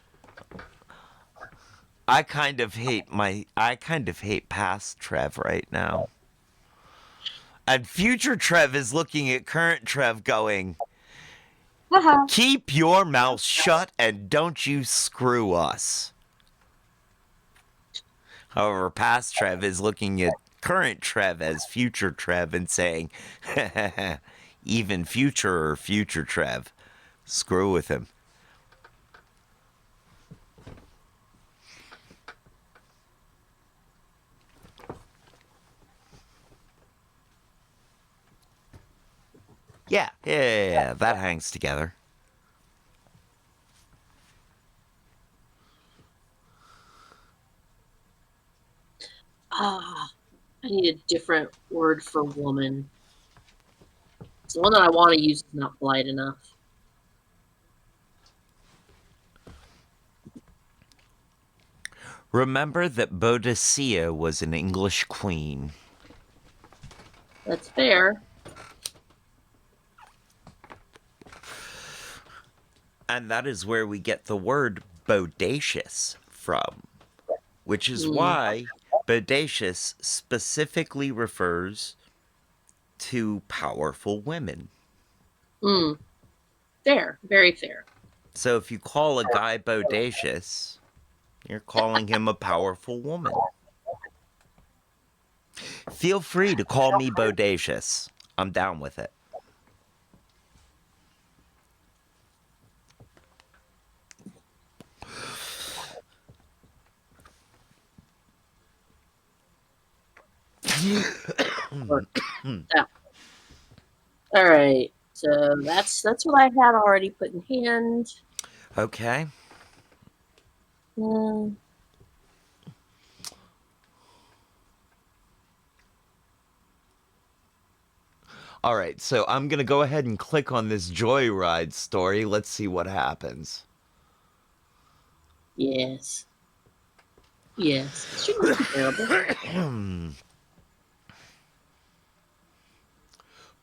I kind of hate past Trev right now. And future Trev is looking at current Trev going,
Haha.
keep your mouth shut and don't you screw us. However, past Trev is looking at current Trev as future Trev and saying, even future Trev, screw with him. Yeah, that hangs together.
I need a different word for woman. The one that I want to use is not polite enough.
Remember that Boadicea was an English queen.
That's fair.
And that is where we get the word bodacious from, which is why bodacious specifically refers to powerful women.
Fair. Very fair.
So if you call a guy bodacious, you're calling him a powerful woman. Feel free to call me bodacious. I'm down with it.
All right. So that's what I had already put in hand.
Okay. All right, so I'm going to go ahead and click on this Joyride story. Let's see what happens.
Yes. Yes. It shouldn't be terrible.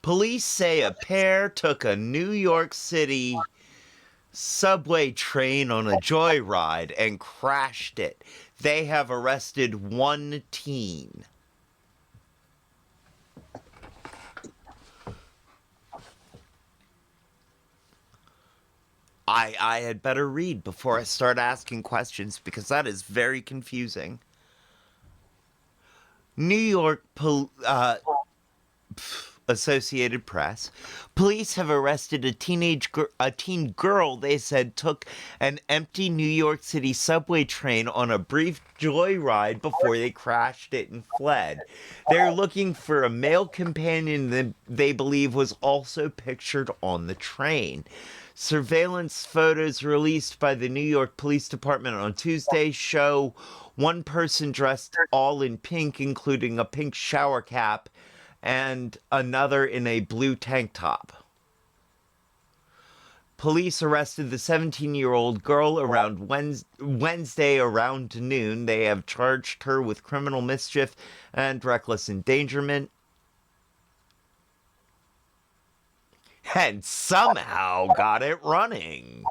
Police say a pair took a New York City subway train on a joyride and crashed it. They have arrested one teen. I had better read before I start asking questions because that is very confusing. New York Associated Press. Police have arrested a teen girl they said took an empty New York City subway train on a brief joyride before they crashed it and fled. They're looking for a male companion that they believe was also pictured on the train. Surveillance photos released by the New York Police Department on Tuesday show one person dressed all in pink, including a pink shower cap, and another in a blue tank top. Police arrested the 17-year-old girl around Wednesday around noon. They have charged her with criminal mischief and reckless endangerment. And somehow got it running.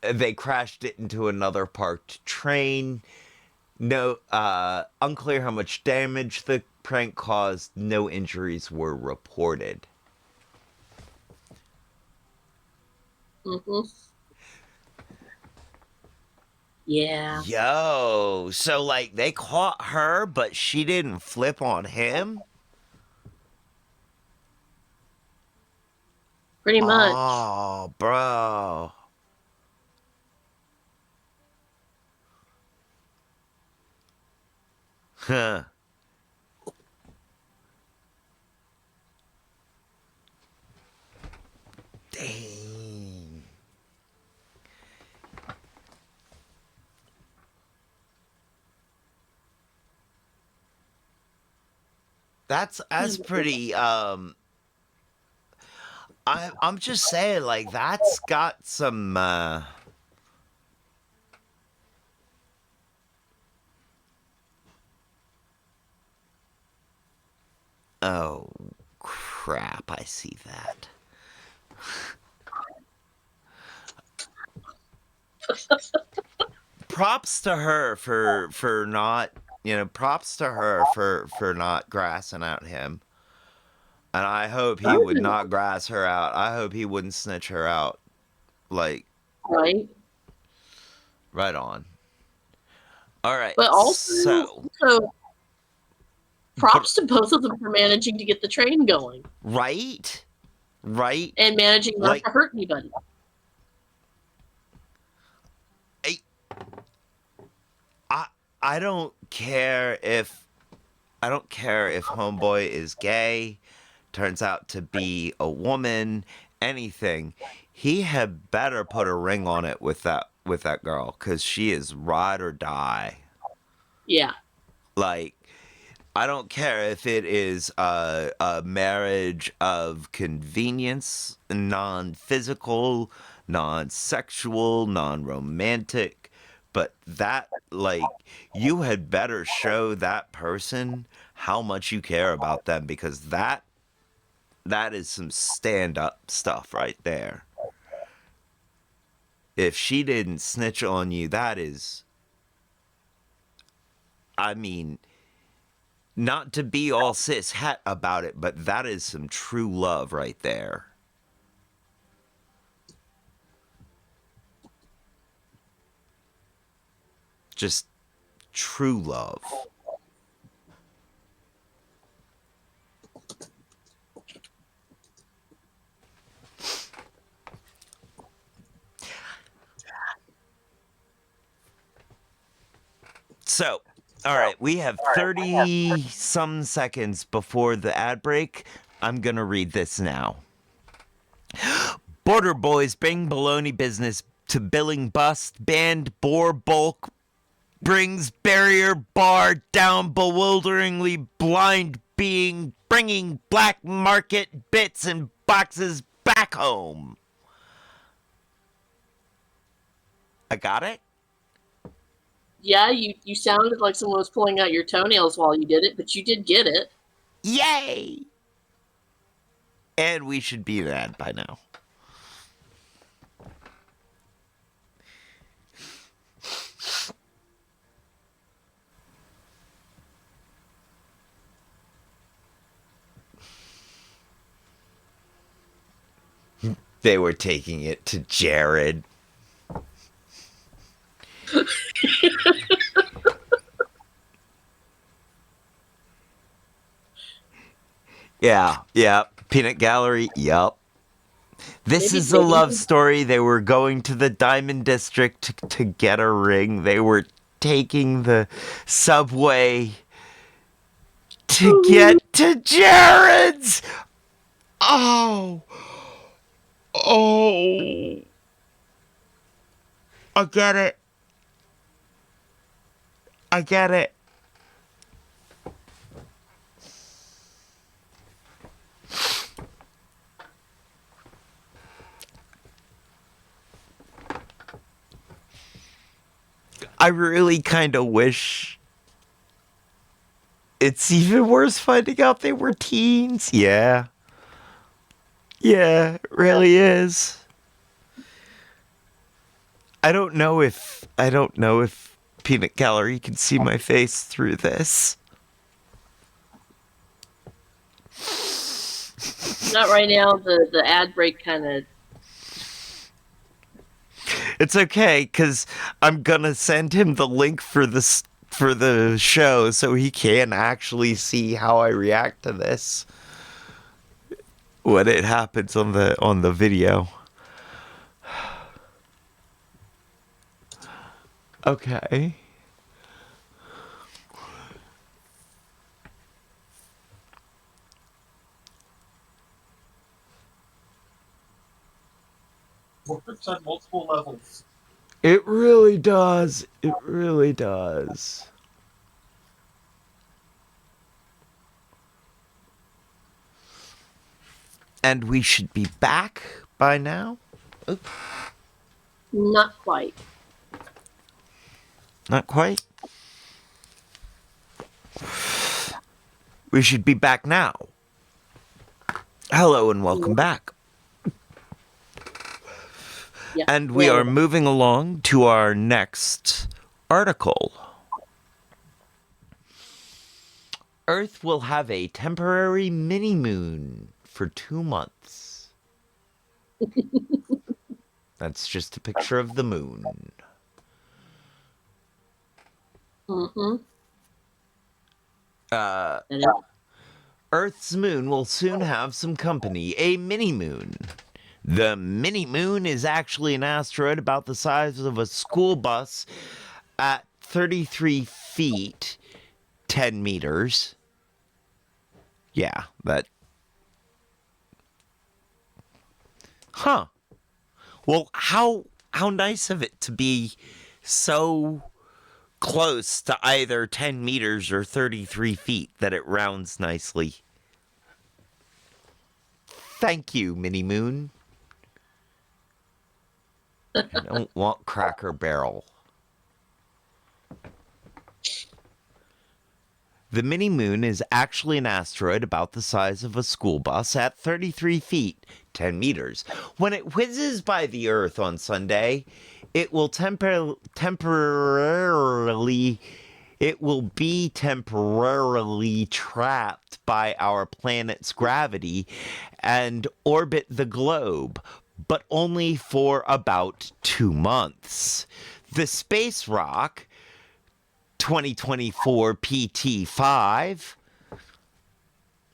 They crashed it into another parked train. No, unclear how much damage the prank caused. No injuries were reported.
Yeah.
Yo, so like they caught her, but she didn't flip on him?
Pretty much.
Oh, bro. Huh. Dang. That's pretty. I'm just saying, like that's got some. Oh crap! I see that. Props to her for not, props to her for not grassing out him. And I hope he would not grass her out. I hope he wouldn't snitch her out. Like,
Right.
right on. All right.
But also,
So, but
props to both of them for managing to get the train going
right? Right?
and managing not
Like
to hurt anybody.
I I I don't care if homeboy is gay, turns out to be a woman, anything. He had better put a ring on it with that girl, cuz she is ride or die.
Yeah.
Like, I don't care if it is a marriage of convenience, non physical, non sexual, non romantic, but that, like, you had better show that person how much you care about them, because that is some stand up stuff right there. If she didn't snitch on you, that is, I mean, not to be all cis het about it, but that is some true love right there. Just true love. So, all right, we have 30 some seconds before the ad break. I'm going to read this now. Border Boys bring bologna business to billing bust. Banned boar bulk brings barrier bar down bewilderingly blind being bringing black market bits and boxes back home. I got it?
Yeah, you sounded like someone was pulling out your toenails while you did it, but you did get it.
Yay! And we should be an ad by now. They were taking it to Jared. Yeah. Peanut Gallery, yup. This is a love story. They were going to the Diamond District to get a ring. They were taking the subway to get to Jared's. Oh. I get it. I really kind of wish it's even worse finding out they were teens. Yeah. Yeah, it really is. I don't know if Peanut Gallery can see my face through this.
Not right now. The ad break kind of.
It's okay, cause I'm gonna send him the link for the show so he can actually see how I react to this when it happens on the video. Okay.
Works on multiple levels.
It really does. It really does. And we should be back by now? Oop.
Not quite.
Not quite? We should be back now. Hello and welcome back.
Yeah.
And we are moving along to our next article. Earth will have a temporary mini-moon for 2 months. That's just a picture of the moon.
Mm-hmm.
Earth's moon will soon have some company, a mini-moon. The mini-moon is actually an asteroid about the size of a school bus at 33 feet, 10 meters. Yeah, that... Huh. Well, how nice of it to be so close to either 10 meters or 33 feet that it rounds nicely. Thank you, Mini-Moon. I don't want Cracker Barrel. The mini-moon is actually an asteroid about the size of a school bus at 33 feet, 10 meters. When it whizzes by the Earth on Sunday, it will be temporarily trapped by our planet's gravity and orbit the globe, but only for about 2 months. The space rock 2024 PT5,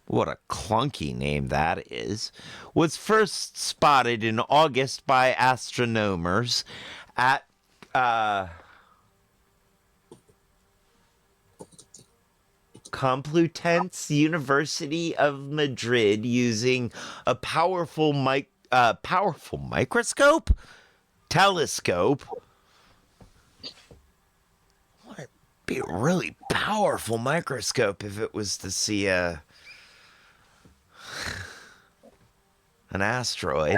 what a clunky name that is, was first spotted in August by astronomers at Complutense University of Madrid using a powerful telescope. Be a really powerful microscope if it was to see an asteroid.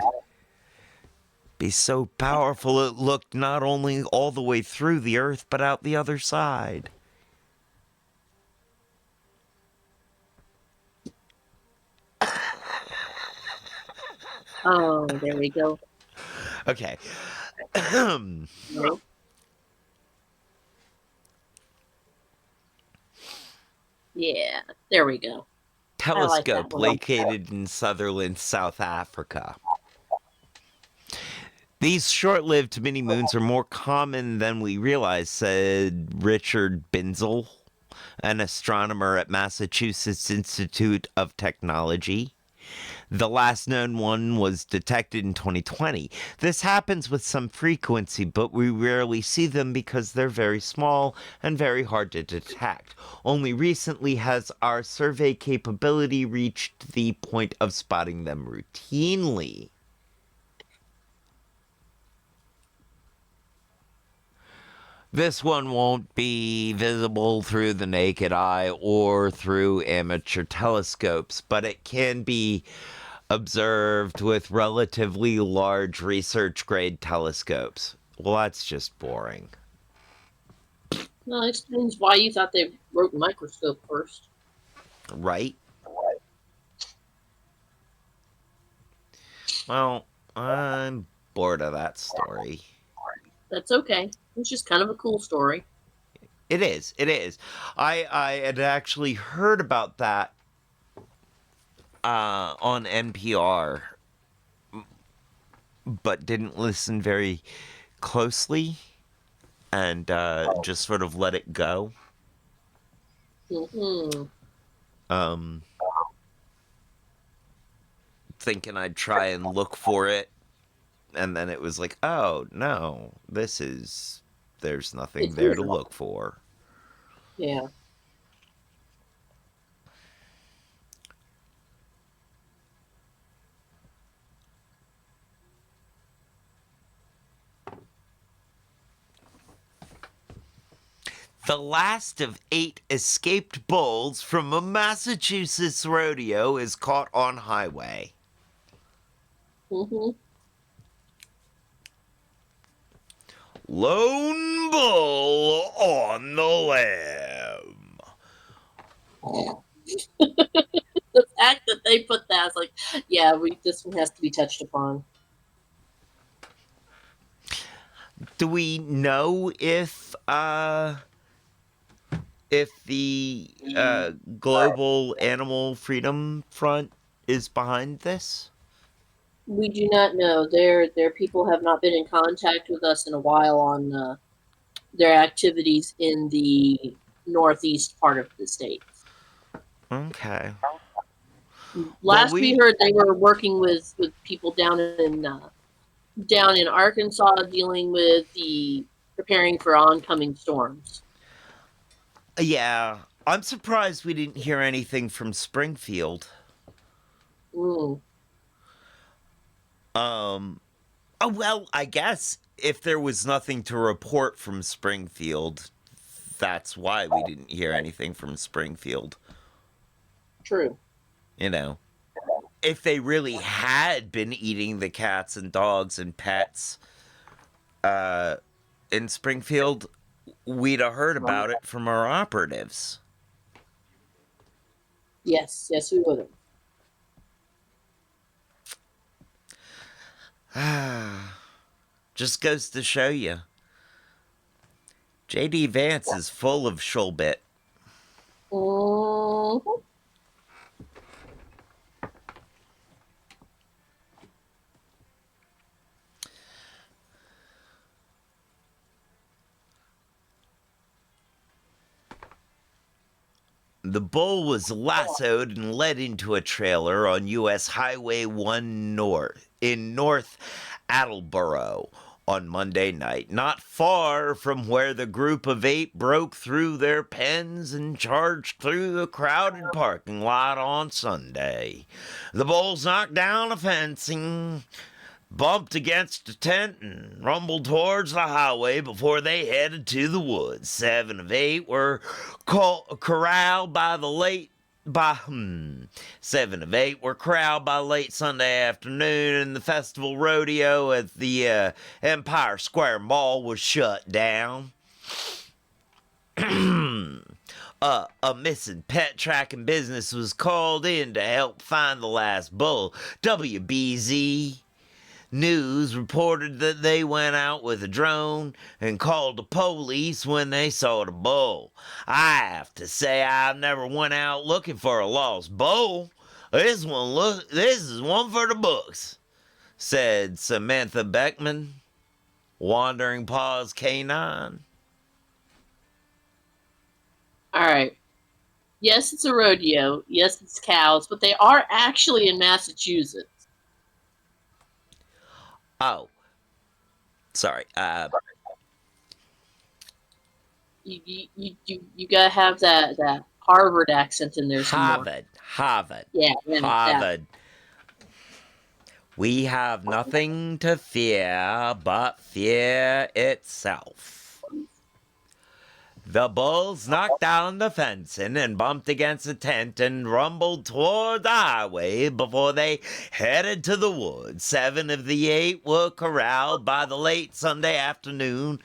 Be so powerful it looked not only all the way through the Earth, but out the other side.
Oh, there we go.
Okay.
Yeah, there we go.
Telescope located in Sutherland, South Africa. These short-lived mini-moons are more common than we realize, said Richard Binzel, an astronomer at Massachusetts Institute of Technology. The last known one was detected in 2020. This happens with some frequency, but we rarely see them because they're very small and very hard to detect. Only recently has our survey capability reached the point of spotting them routinely. This one won't be visible through the naked eye or through amateur telescopes, but it can be observed with relatively large research-grade telescopes. Well, that's just boring.
Well, that explains why you thought they wrote microscope first.
Right? Well, I'm bored of that story.
That's okay. It's just kind of a cool story.
It is. I had actually heard about that on NPR, but didn't listen very closely and just sort of let it go.
Mm-hmm.
Thinking I'd try and look for it, and then it was like, oh, no, there's nothing there to look for.
Yeah.
The last of 8 escaped bulls from a Massachusetts rodeo is caught on highway.
Mm-hmm.
Lone bull on the lamb.
The fact that they put that, it's like, yeah, this one has to be touched upon.
Do we know if the Global Animal Freedom Front is behind this?
We do not know. Their people have not been in contact with us in a while on their activities in the northeast part of the state.
Okay. Well,
Last we heard, they were working with people down in Arkansas, dealing with the preparing for oncoming storms.
Yeah, I'm surprised we didn't hear anything from Springfield.
Mm.
Oh, well, I guess if there was nothing to report from Springfield, that's why we didn't hear anything from Springfield.
True.
You know, if they really had been eating the cats and dogs and pets in Springfield, we'd have heard about it from our operatives.
Yes, we would have.
Just goes to show you. J.D. Vance is full of shulbit.
Mm-hmm.
The bull was lassoed and led into a trailer on U.S. Highway 1 North in North Attleboro on Monday night, not far from where the group of 8 broke through their pens and charged through the crowded parking lot on Sunday. The bulls knocked down the fencing, bumped against a tent, and rumbled towards the highway before they headed to the woods. 7 of 8 were corralled by the late 7 of 8 were corralled by late Sunday afternoon, and the festival rodeo at the Empire Square Mall was shut down. A missing pet tracking business was called in to help find the last bull. WBZ News reported that they went out with a drone and called the police when they saw the bull. I have to say I've never went out looking for a lost bull. This is one for the books, said Samantha Beckman, Wandering Paws K9.
All right. Yes, it's a rodeo. Yes, it's cows, but they are actually in Massachusetts.
Oh, sorry.
You gotta have that Harvard accent in there some more.
Harvard.
Yeah,
Harvard. We have nothing to fear but fear itself. The bulls knocked down the fencing and bumped against a tent and rumbled toward the highway before they headed to the woods. 7 of the 8 were corralled by the late Sunday afternoon.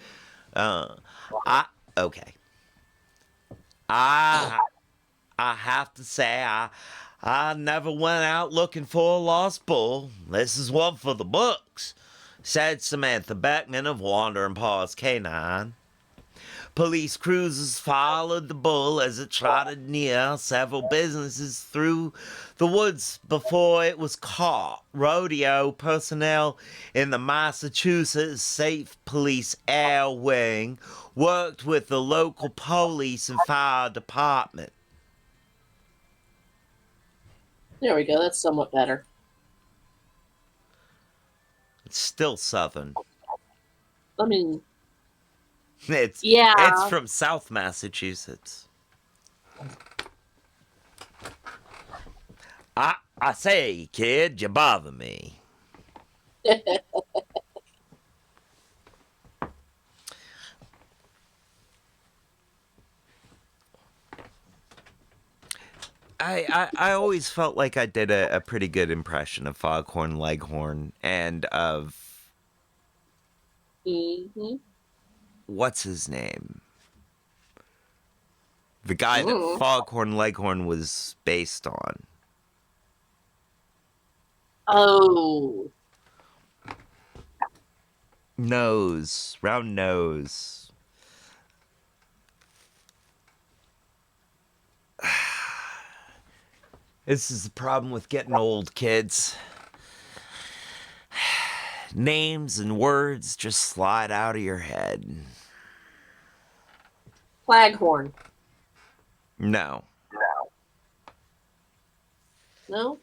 Okay. I have to say, I never went out looking for a lost bull. This is one for the books, said Samantha Beckman of Wandering Paws K9. Police cruisers followed the bull as it trotted near several businesses through the woods before it was caught. Rodeo personnel in the Massachusetts State Police Air Wing worked with the local police and fire department.
There we go. That's somewhat better.
It's still southern.
I mean,
It's
yeah.
from South Massachusetts. I say, kid, you bother me. I always felt like I did a pretty good impression of Foghorn Leghorn and of
Mm-hmm.
what's his name? The guy that
Mm.
Foghorn Leghorn was based on.
Oh.
Nose. Round nose. This is the problem with getting old, kids. Names and words just slide out of your head.
Flaghorn.
No.
No?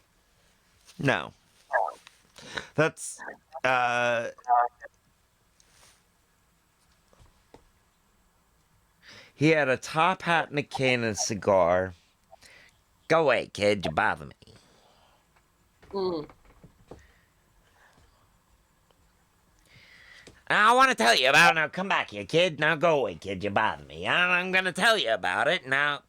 No. That's, he had a top hat and a can and a cigar. Go away, kid, you bother me.
Mm.
I want to tell you about it. Now come back here, kid. Now go away, kid, you bother me. I'm going to tell you about it. Now,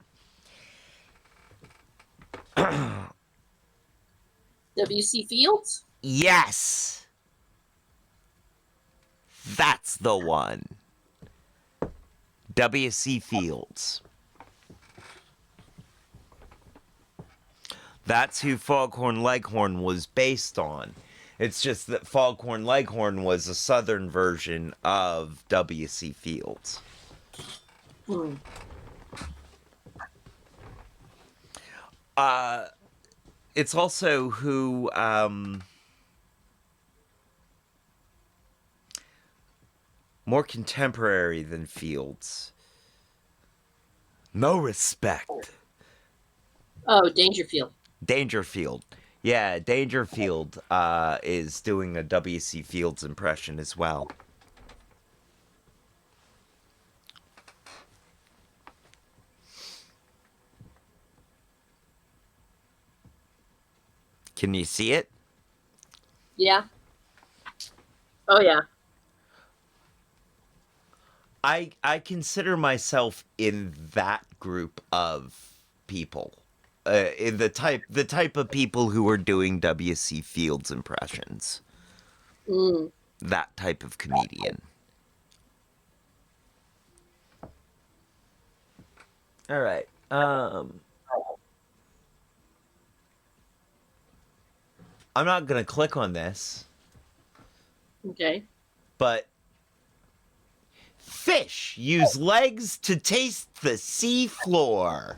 W.C. Fields?
yes. That's the one. W.C. Fields. That's who Foghorn Leghorn was based on. It's just that Foghorn Leghorn was a southern version of W.C. Fields.
Mm.
It's also who, more contemporary than Fields. No respect.
Oh, Dangerfield.
Dangerfield. Yeah, Dangerfield is doing a W.C. Fields impression as well. Can you see it?
Yeah. Oh, yeah.
I consider myself in that group of people. In the type of people who are doing W.C. Fields impressions.
Mm.
That type of comedian. All right. I'm not gonna click on this,
Okay.
but fish use legs to taste the sea floor.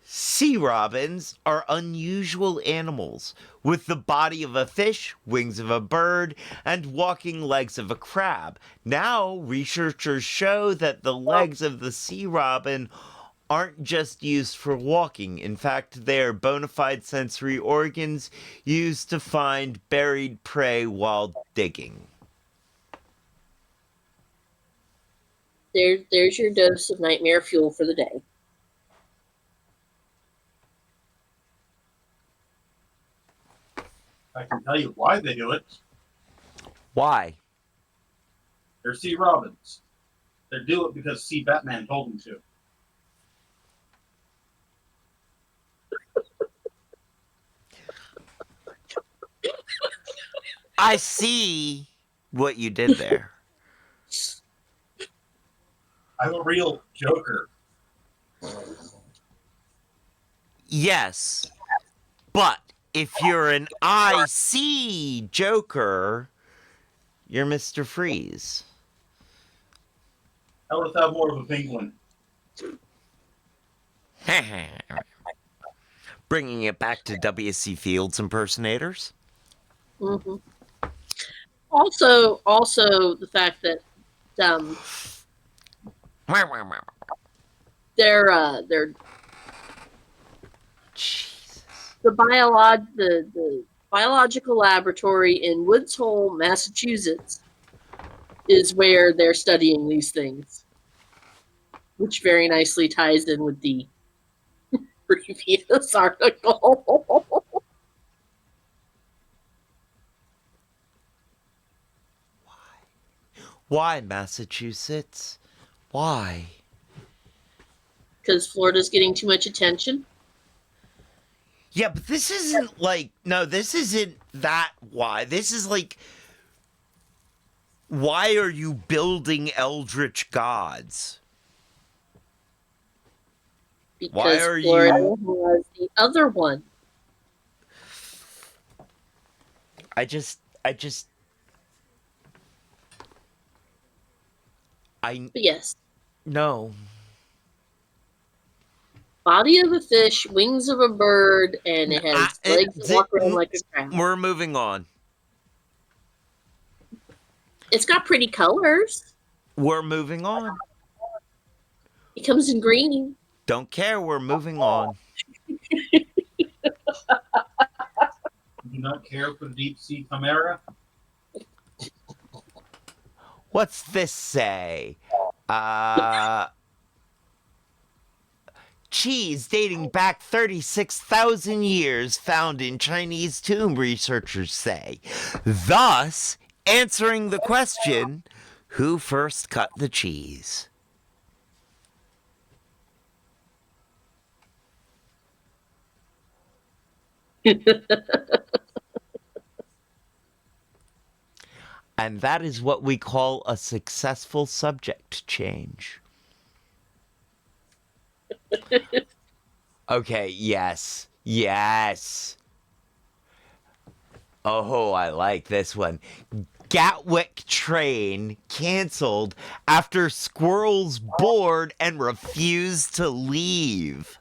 Sea robins are unusual animals with the body of a fish, wings of a bird, and walking legs of a crab. Now, researchers show that the legs of the sea robin aren't just used for walking. In fact, they are bona fide sensory organs used to find buried prey while digging.
There's your dose of nightmare fuel for the day.
I can tell you why they do it.
Why?
They're sea robins. They do it because Sea Batman told them to.
I see what you did there.
I'm a real joker.
Yes, but if you're an IC Joker, you're Mr. Freeze.
I would have more of a penguin.
Bringing it back to W.C. Fields impersonators.
Mm-hmm. Also the fact that um, they're
Jesus.
the biological laboratory in Woods Hole, Massachusetts, is where they're studying these things, which very nicely ties in with the previous article.
Why, Massachusetts? Why?
Because Florida's getting too much attention.
Yeah, but this isn't like, no, this isn't that why. This is like, why are you building eldritch gods? Why
Because
are
Florida
you?
has the other one.
I just,
But yes,
no.
body of a fish, wings of a bird, and it has legs that walk around like a crab.
We're moving on.
It's got pretty colors.
We're moving on.
It comes in green.
Don't care. We're moving on.
You do not care for the deep sea chimera?
What's this say? Cheese dating back 36,000 years found in Chinese tomb, researchers say. Thus, answering the question, who first cut the cheese? And that is what we call a successful subject change. Okay, yes. Yes. Oh, I like this one. Gatwick train canceled after squirrels bored and refused to leave.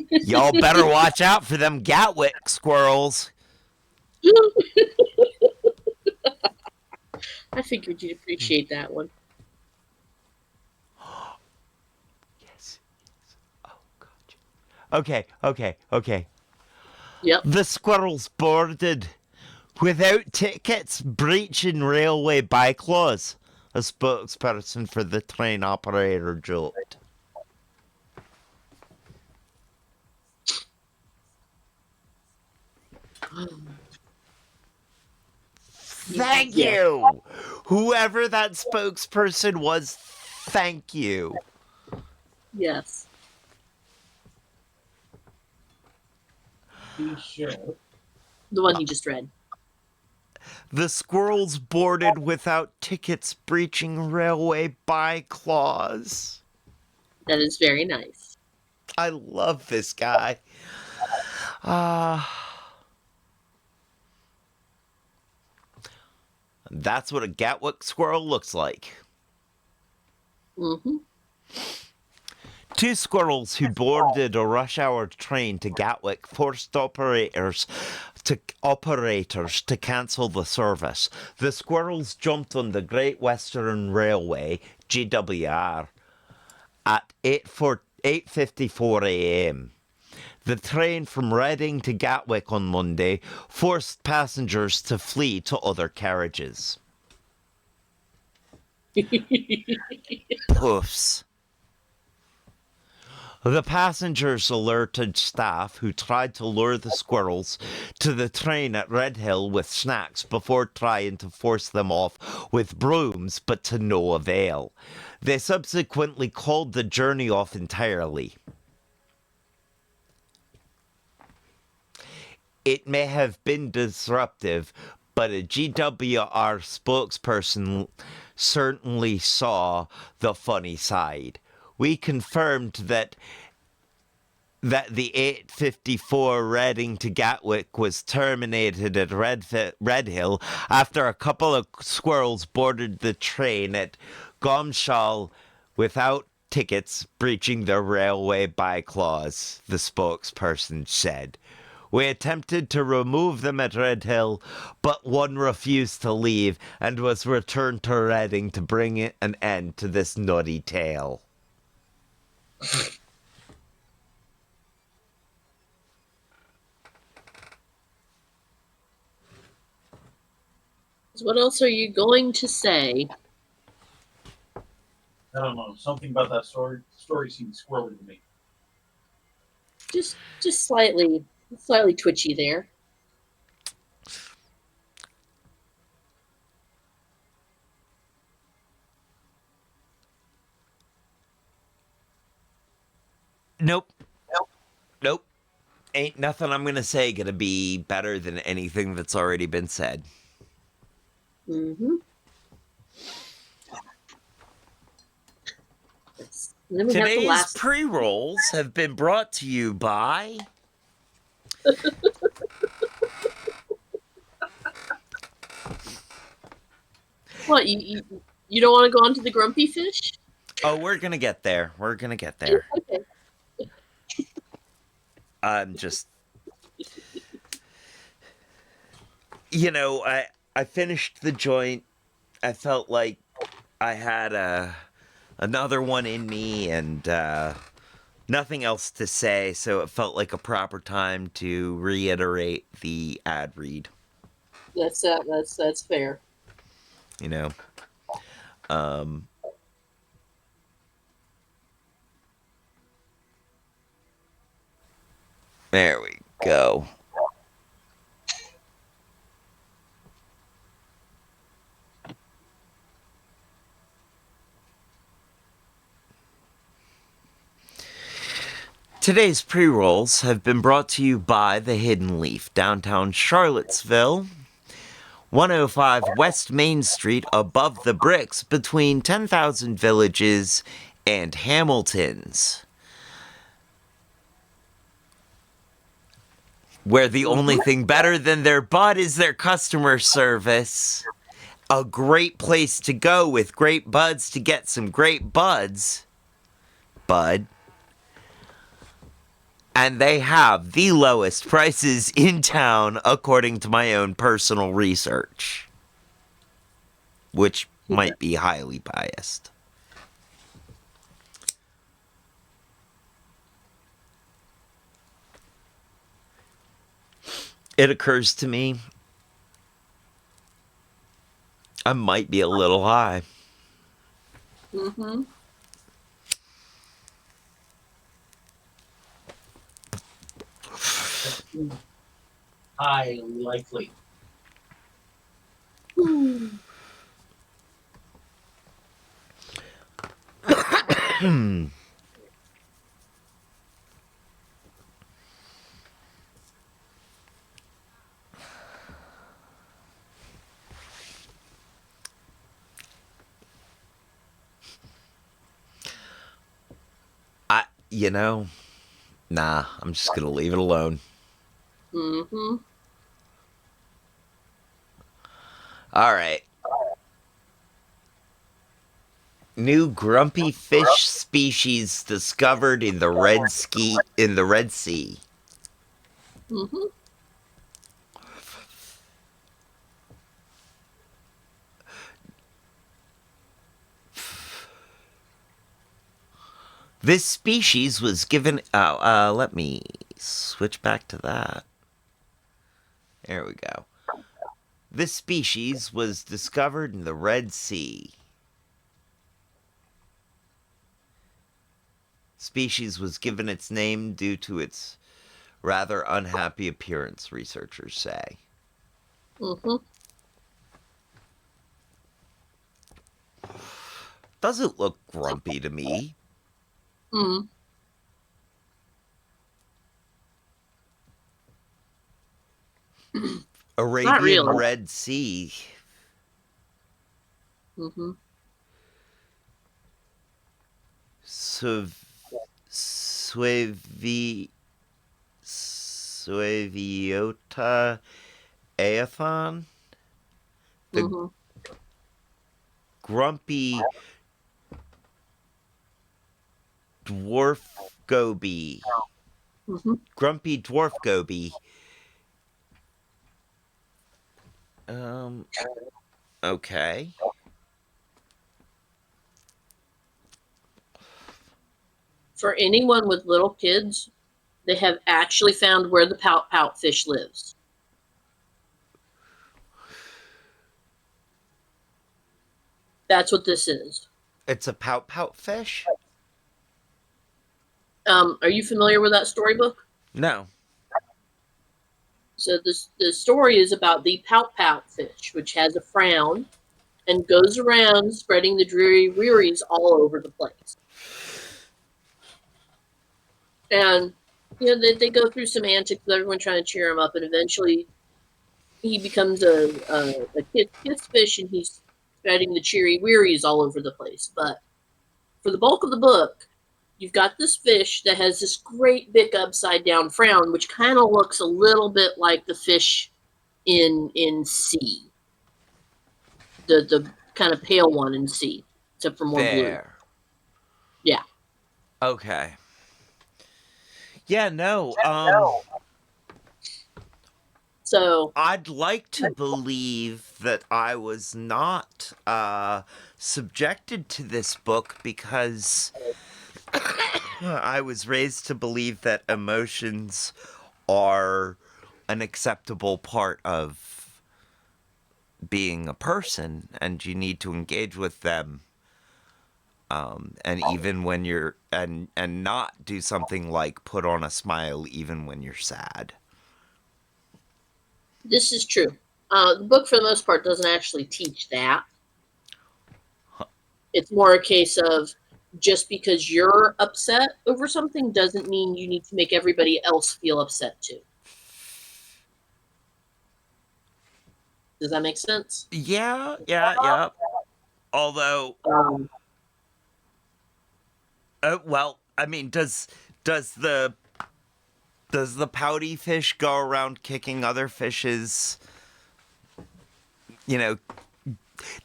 Y'all better watch out for them Gatwick squirrels.
I figured you'd appreciate that one.
Yes. Oh, God. Okay.
Yep.
The squirrels boarded without tickets, breaching railway bylaws, a spokesperson for the train operator joked. Thank you! Whoever that spokesperson was, thank you.
Yes.
Sure.
The one he just read.
The squirrels boarded without tickets, breaching railway bylaws.
That is very nice.
I love this guy. That's what a Gatwick squirrel looks like.
Mm-hmm.
Two squirrels who boarded a rush hour train to Gatwick forced operators to cancel the service. The squirrels jumped on the Great Western Railway, GWR, at 8:54 a.m. The train from Reading to Gatwick on Monday forced passengers to flee to other carriages. Poofs. The passengers alerted staff who tried to lure the squirrels to the train at Redhill with snacks before trying to force them off with brooms, but to no avail. They subsequently called the journey off entirely. It may have been disruptive, but a GWR spokesperson certainly saw the funny side. We confirmed that the 8:54 Reading to Gatwick was terminated at Redhill after a couple of squirrels boarded the train at Gomshall without tickets, breaching the railway bylaws, the spokesperson said. We attempted to remove them at Redhill, but one refused to leave and was returned to Reading to bring an end to this nutty tale.
What else are you going to say?
I don't know. Something about that story seems squirrely to me.
Just slightly twitchy there.
Nope. Nope. Ain't nothing I'm gonna say gonna be better than anything that's already been said.
Mm-hmm. And then we have the
Today's
last.
pre-rolls have been brought to you by
What, you don't want to go on to the grumpy fish?
Oh, we're gonna get there. We're gonna get there.
Okay.
I'm just I finished the joint. I felt like I had another one in me and nothing else to say, so it felt like a proper time to reiterate the ad read.
That's fair.
You know. Um there we go. Today's pre-rolls have been brought to you by the Hidden Leaf, downtown Charlottesville, 105 West Main Street, above the bricks, between 10,000 Villages and Hamilton's, where the only thing better than their bud is their customer service. A great place to go with great buds to get some great buds, bud. And they have the lowest prices in town, according to my own personal research, which might be highly biased. It occurs to me I might be a little high.
Mm-hmm.
Highly likely.
Nah, I'm just gonna leave it alone.
Mm-hmm.
All right. New grumpy fish species discovered in the Red Sea.
Mm-hmm.
This species was given. Let me switch back to that. There we go. This species was discovered in the Red Sea. Species was given its name due to its rather unhappy appearance, researchers say.
Mm-hmm.
Doesn't look grumpy to me.
Mm. Not
Arabian
really.
Red Sea.
Mm-hmm.
Sueviota Aethon? The
Mm-hmm.
grumpy dwarf goby.
Mm-hmm.
Grumpy dwarf goby. Okay.
For anyone with little kids, they have actually found where the pout fish lives. That's what this is.
It's a pout fish?
Are you familiar with that storybook?
No.
So the story is about the pout fish, which has a frown and goes around spreading the dreary wearies all over the place. And they go through some antics with everyone trying to cheer him up, and eventually he becomes a kiss fish, and he's spreading the cheery wearies all over the place. But for the bulk of the book, you've got this fish that has this great big upside down frown, which kind of looks a little bit like the fish in C, the kind of pale one in C, except for more blue.
Fair.
Yeah.
Okay. Yeah, no.
So
I'd like to believe that I was not subjected to this book because I was raised to believe that emotions are an acceptable part of being a person and you need to engage with them. And even when you're and not do something like put on a smile even when you're sad.
this is true. The book, for the most part, doesn't actually teach that. It's more a case of just because you're upset over something doesn't mean you need to make everybody else feel upset too. Does that make sense?
Yeah. Although,
Um,
well, I mean, does the pouty fish go around kicking other fishes? You know,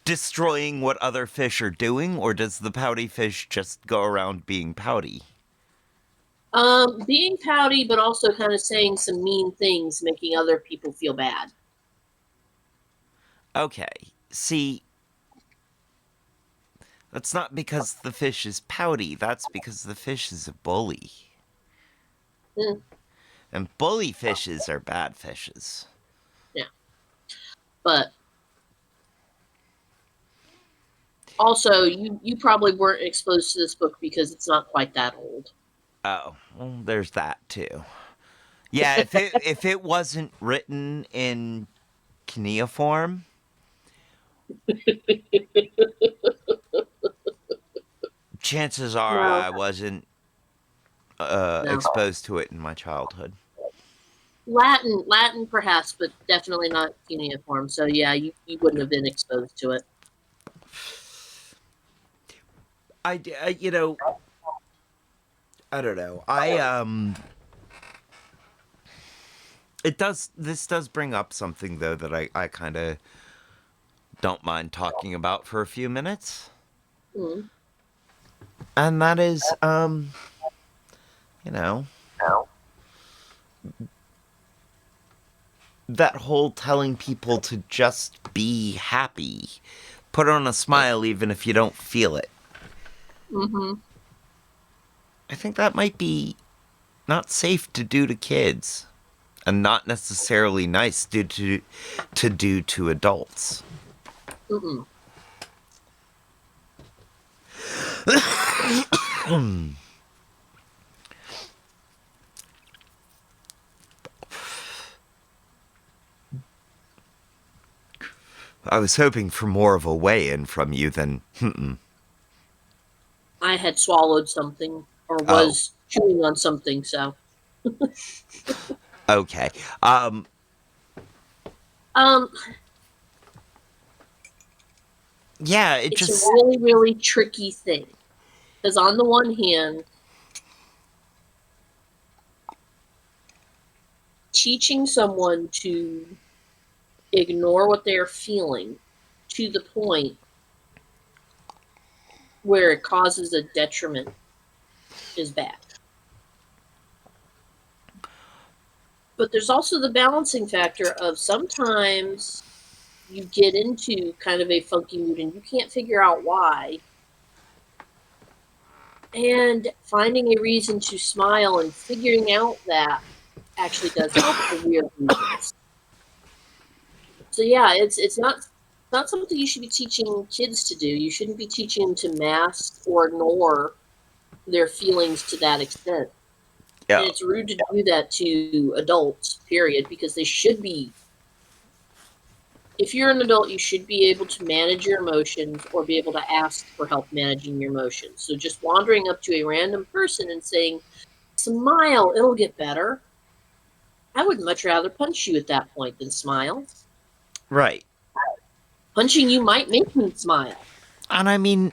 destroying what other fish are doing, or does the pouty fish just go around being pouty?
being pouty, but also kind of saying some mean things, making other people feel bad.
Okay, see, that's not because the fish is pouty, that's because the fish is a bully.
Mm,
And bully fishes are bad fishes.
yeah, but also you probably weren't exposed to this book because it's not quite that old.
Oh, well, there's that too. Yeah, if it wasn't written in cuneiform, chances are
No,
I wasn't
no.
exposed to it in my childhood.
Latin perhaps, but definitely not cuneiform. So yeah, you wouldn't have been exposed to it.
You know, I don't know. This does bring up something though that I kind of don't mind talking about for a few minutes.
Mm.
And that is, you know, that whole telling people to just be happy. Put on a smile even if you don't feel it.
Mm-hmm.
I think that might be not safe to do to kids. And not necessarily nice to do to adults.
Mm-mm.
I was hoping for more of a weigh-in from you than
I had swallowed something or
Oh,
was chewing on something, so
okay.
um,
Yeah, it
it's a
just
really really tricky thing because on the one hand, teaching someone to ignore what they're feeling to the point where it causes a detriment is bad. But there's also the balancing factor of sometimes you get into kind of a funky mood and you can't figure out why. And finding a reason to smile and figuring out that actually does help for weird reasons. So yeah, it's not something you should be teaching kids to do. You shouldn't be teaching them to mask or ignore their feelings to that extent. And
yeah.
it's rude to do that to adults, period, because they should be. If you're an adult, you should be able to manage your emotions or be able to ask for help managing your emotions. So just wandering up to a random person and saying, Smile, it'll get better. I would much rather punch you at that point than smile.
Right.
Punching you might make me smile.
And I mean,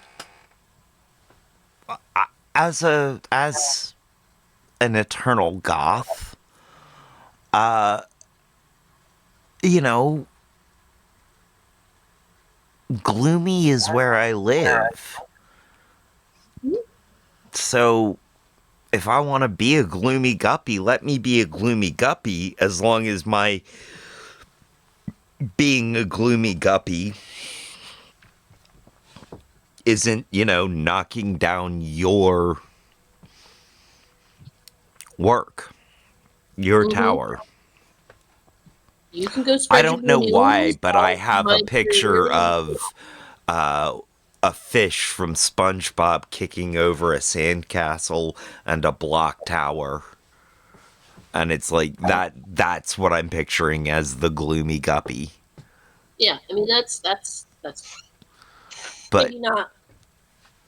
as an eternal goth, you know, gloomy is where I live. So if I want to be a gloomy guppy, let me be a gloomy guppy, as long as my being a gloomy guppy isn't, knocking down your work, your tower.
You can go
I
spread your
don't know
blue
why,
needles.
but I have a
Might
picture
really-
of a fish from SpongeBob kicking over a sandcastle and a block tower. And it's like that's what I'm picturing as the gloomy guppy.
Yeah, I mean that's
But
maybe not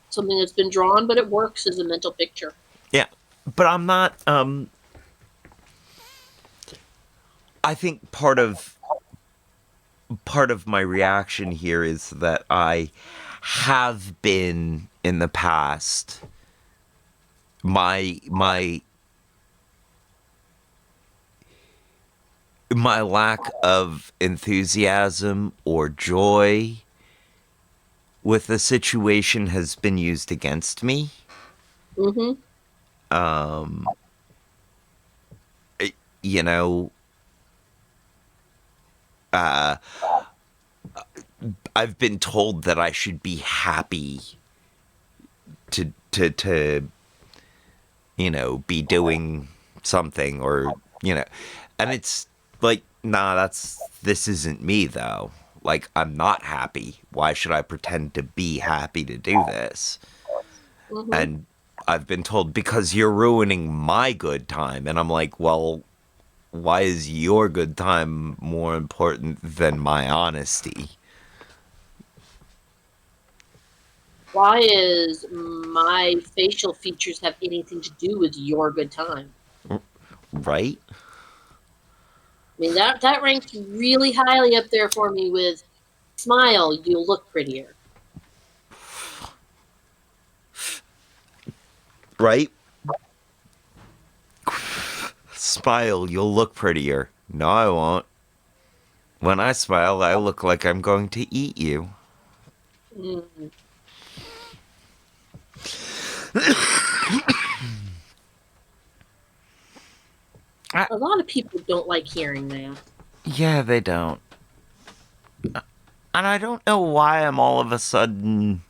something that's been drawn, but it works as a mental picture.
yeah, but I'm not I think part of my reaction here is that I have been in the past my lack of enthusiasm or joy with the situation has been used against me.
Mm-hmm.
You know, I've been told that I should be happy to be doing something, or and it's like, nah, this isn't me though. Like, I'm not happy. Why should I pretend to be happy to do this?
Mm-hmm.
And I've been told, because you're ruining my good time. And I'm like, well, why is your good time more important than my honesty?
Why is my facial features have anything to do with your good time?
Right?
I mean that ranks really highly up there for me with smile, you'll look prettier.
Right? Smile, you'll look prettier. No, I won't. When I smile, I look like I'm going to eat you.
Mm. A lot of people don't like hearing that.
Yeah, they don't. And I don't know why I'm all of a sudden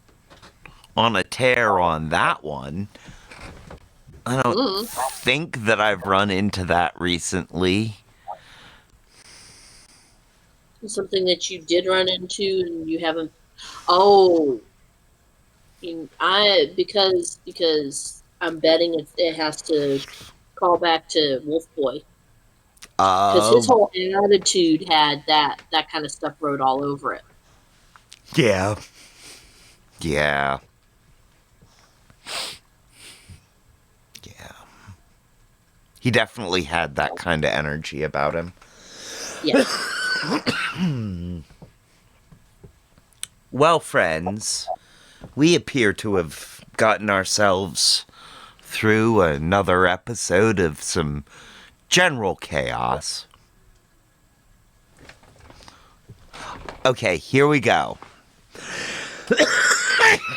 on a tear on that one. I don't think that I've run into that recently.
Something that you did run into and you haven't. Oh, because I'm betting it has to call back to Wolf Boy, because his whole attitude had that kind of stuff wrote all over it.
Yeah. Yeah. Yeah. He definitely had that kind of energy about him.
Yeah.
Well, friends, we appear to have gotten ourselves through another episode of some general chaos. Okay, here we go.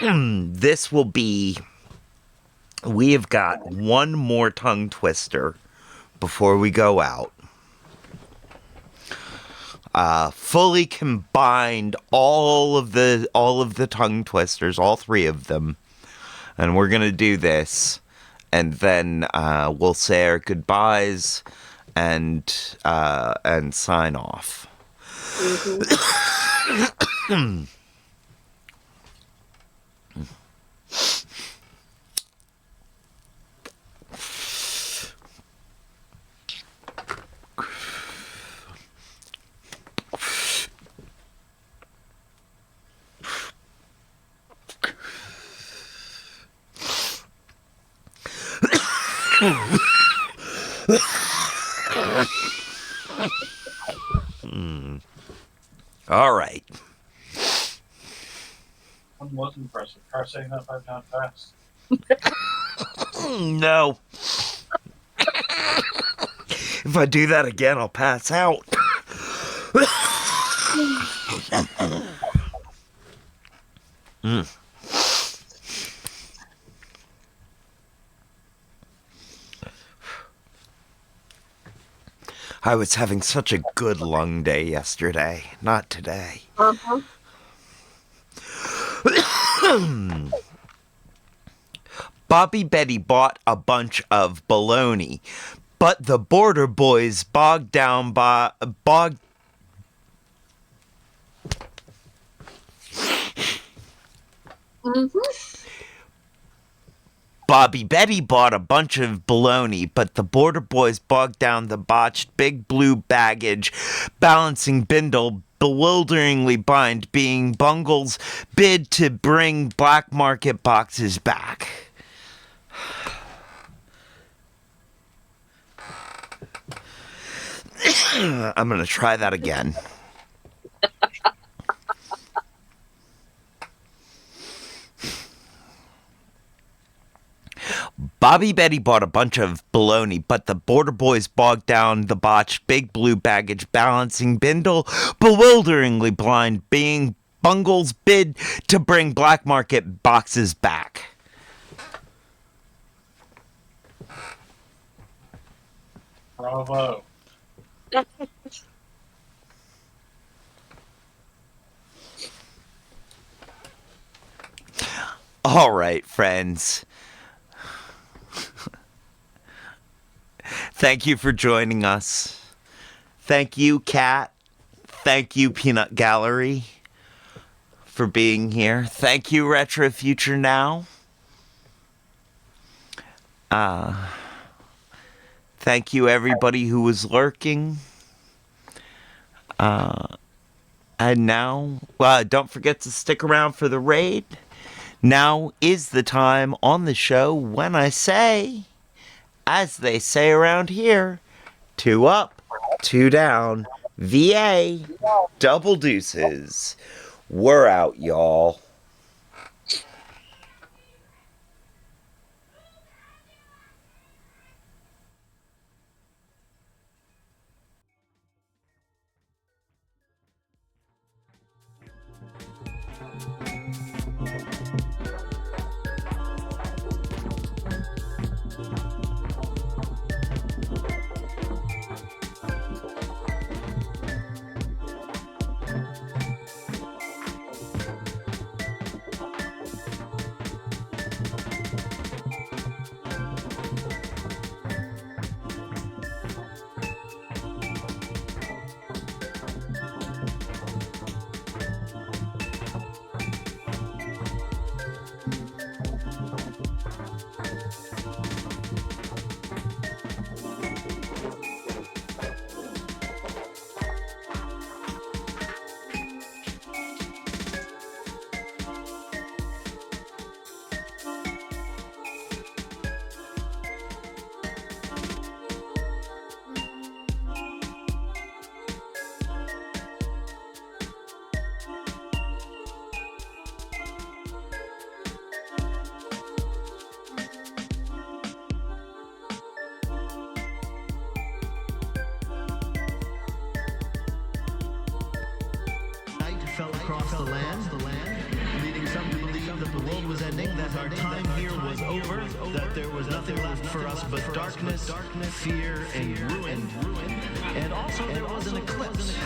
This will be... We have got one more tongue twister before we go out. Fully combined all of the tongue twisters, all three of them. And we're gonna do this. And then we'll say our goodbyes and sign off.
Mm-hmm.
One was impressive. Try saying that 5 times fast.
No. If I do that again, I'll pass out. I was having such a good lung day yesterday. Not today.
Uh-huh.
Bobby Betty bought a bunch of bologna, but the border boys bogged down by
Mm-hmm.
Bobby Betty bought a bunch of bologna, but the border boys bogged down the botched big blue baggage, balancing bindle, bewilderingly bind, being Bungle's bid to bring black market boxes back. I'm gonna try that again. Bobby Betty bought a bunch of bologna, but the border boys bogged down the botched big blue baggage, balancing bindle, bewilderingly blind, being Bungle's bid to bring black market boxes back.
Bravo.
All right, friends. Thank you for joining us. Thank you, Kat. Thank you, Peanut Gallery, for being here. Thank you, Retro Future Now. Thank you, everybody who was lurking. And now, don't forget to stick around for the raid. Now is the time on the show when I say, as they say around here, 2 up, 2 down, VA, double deuces. We're out, y'all.
Fell across the land, leading some to believe that the world was ending, that our time here was over, that there was nothing left for us but darkness, fear, and ruin. And also there was an eclipse.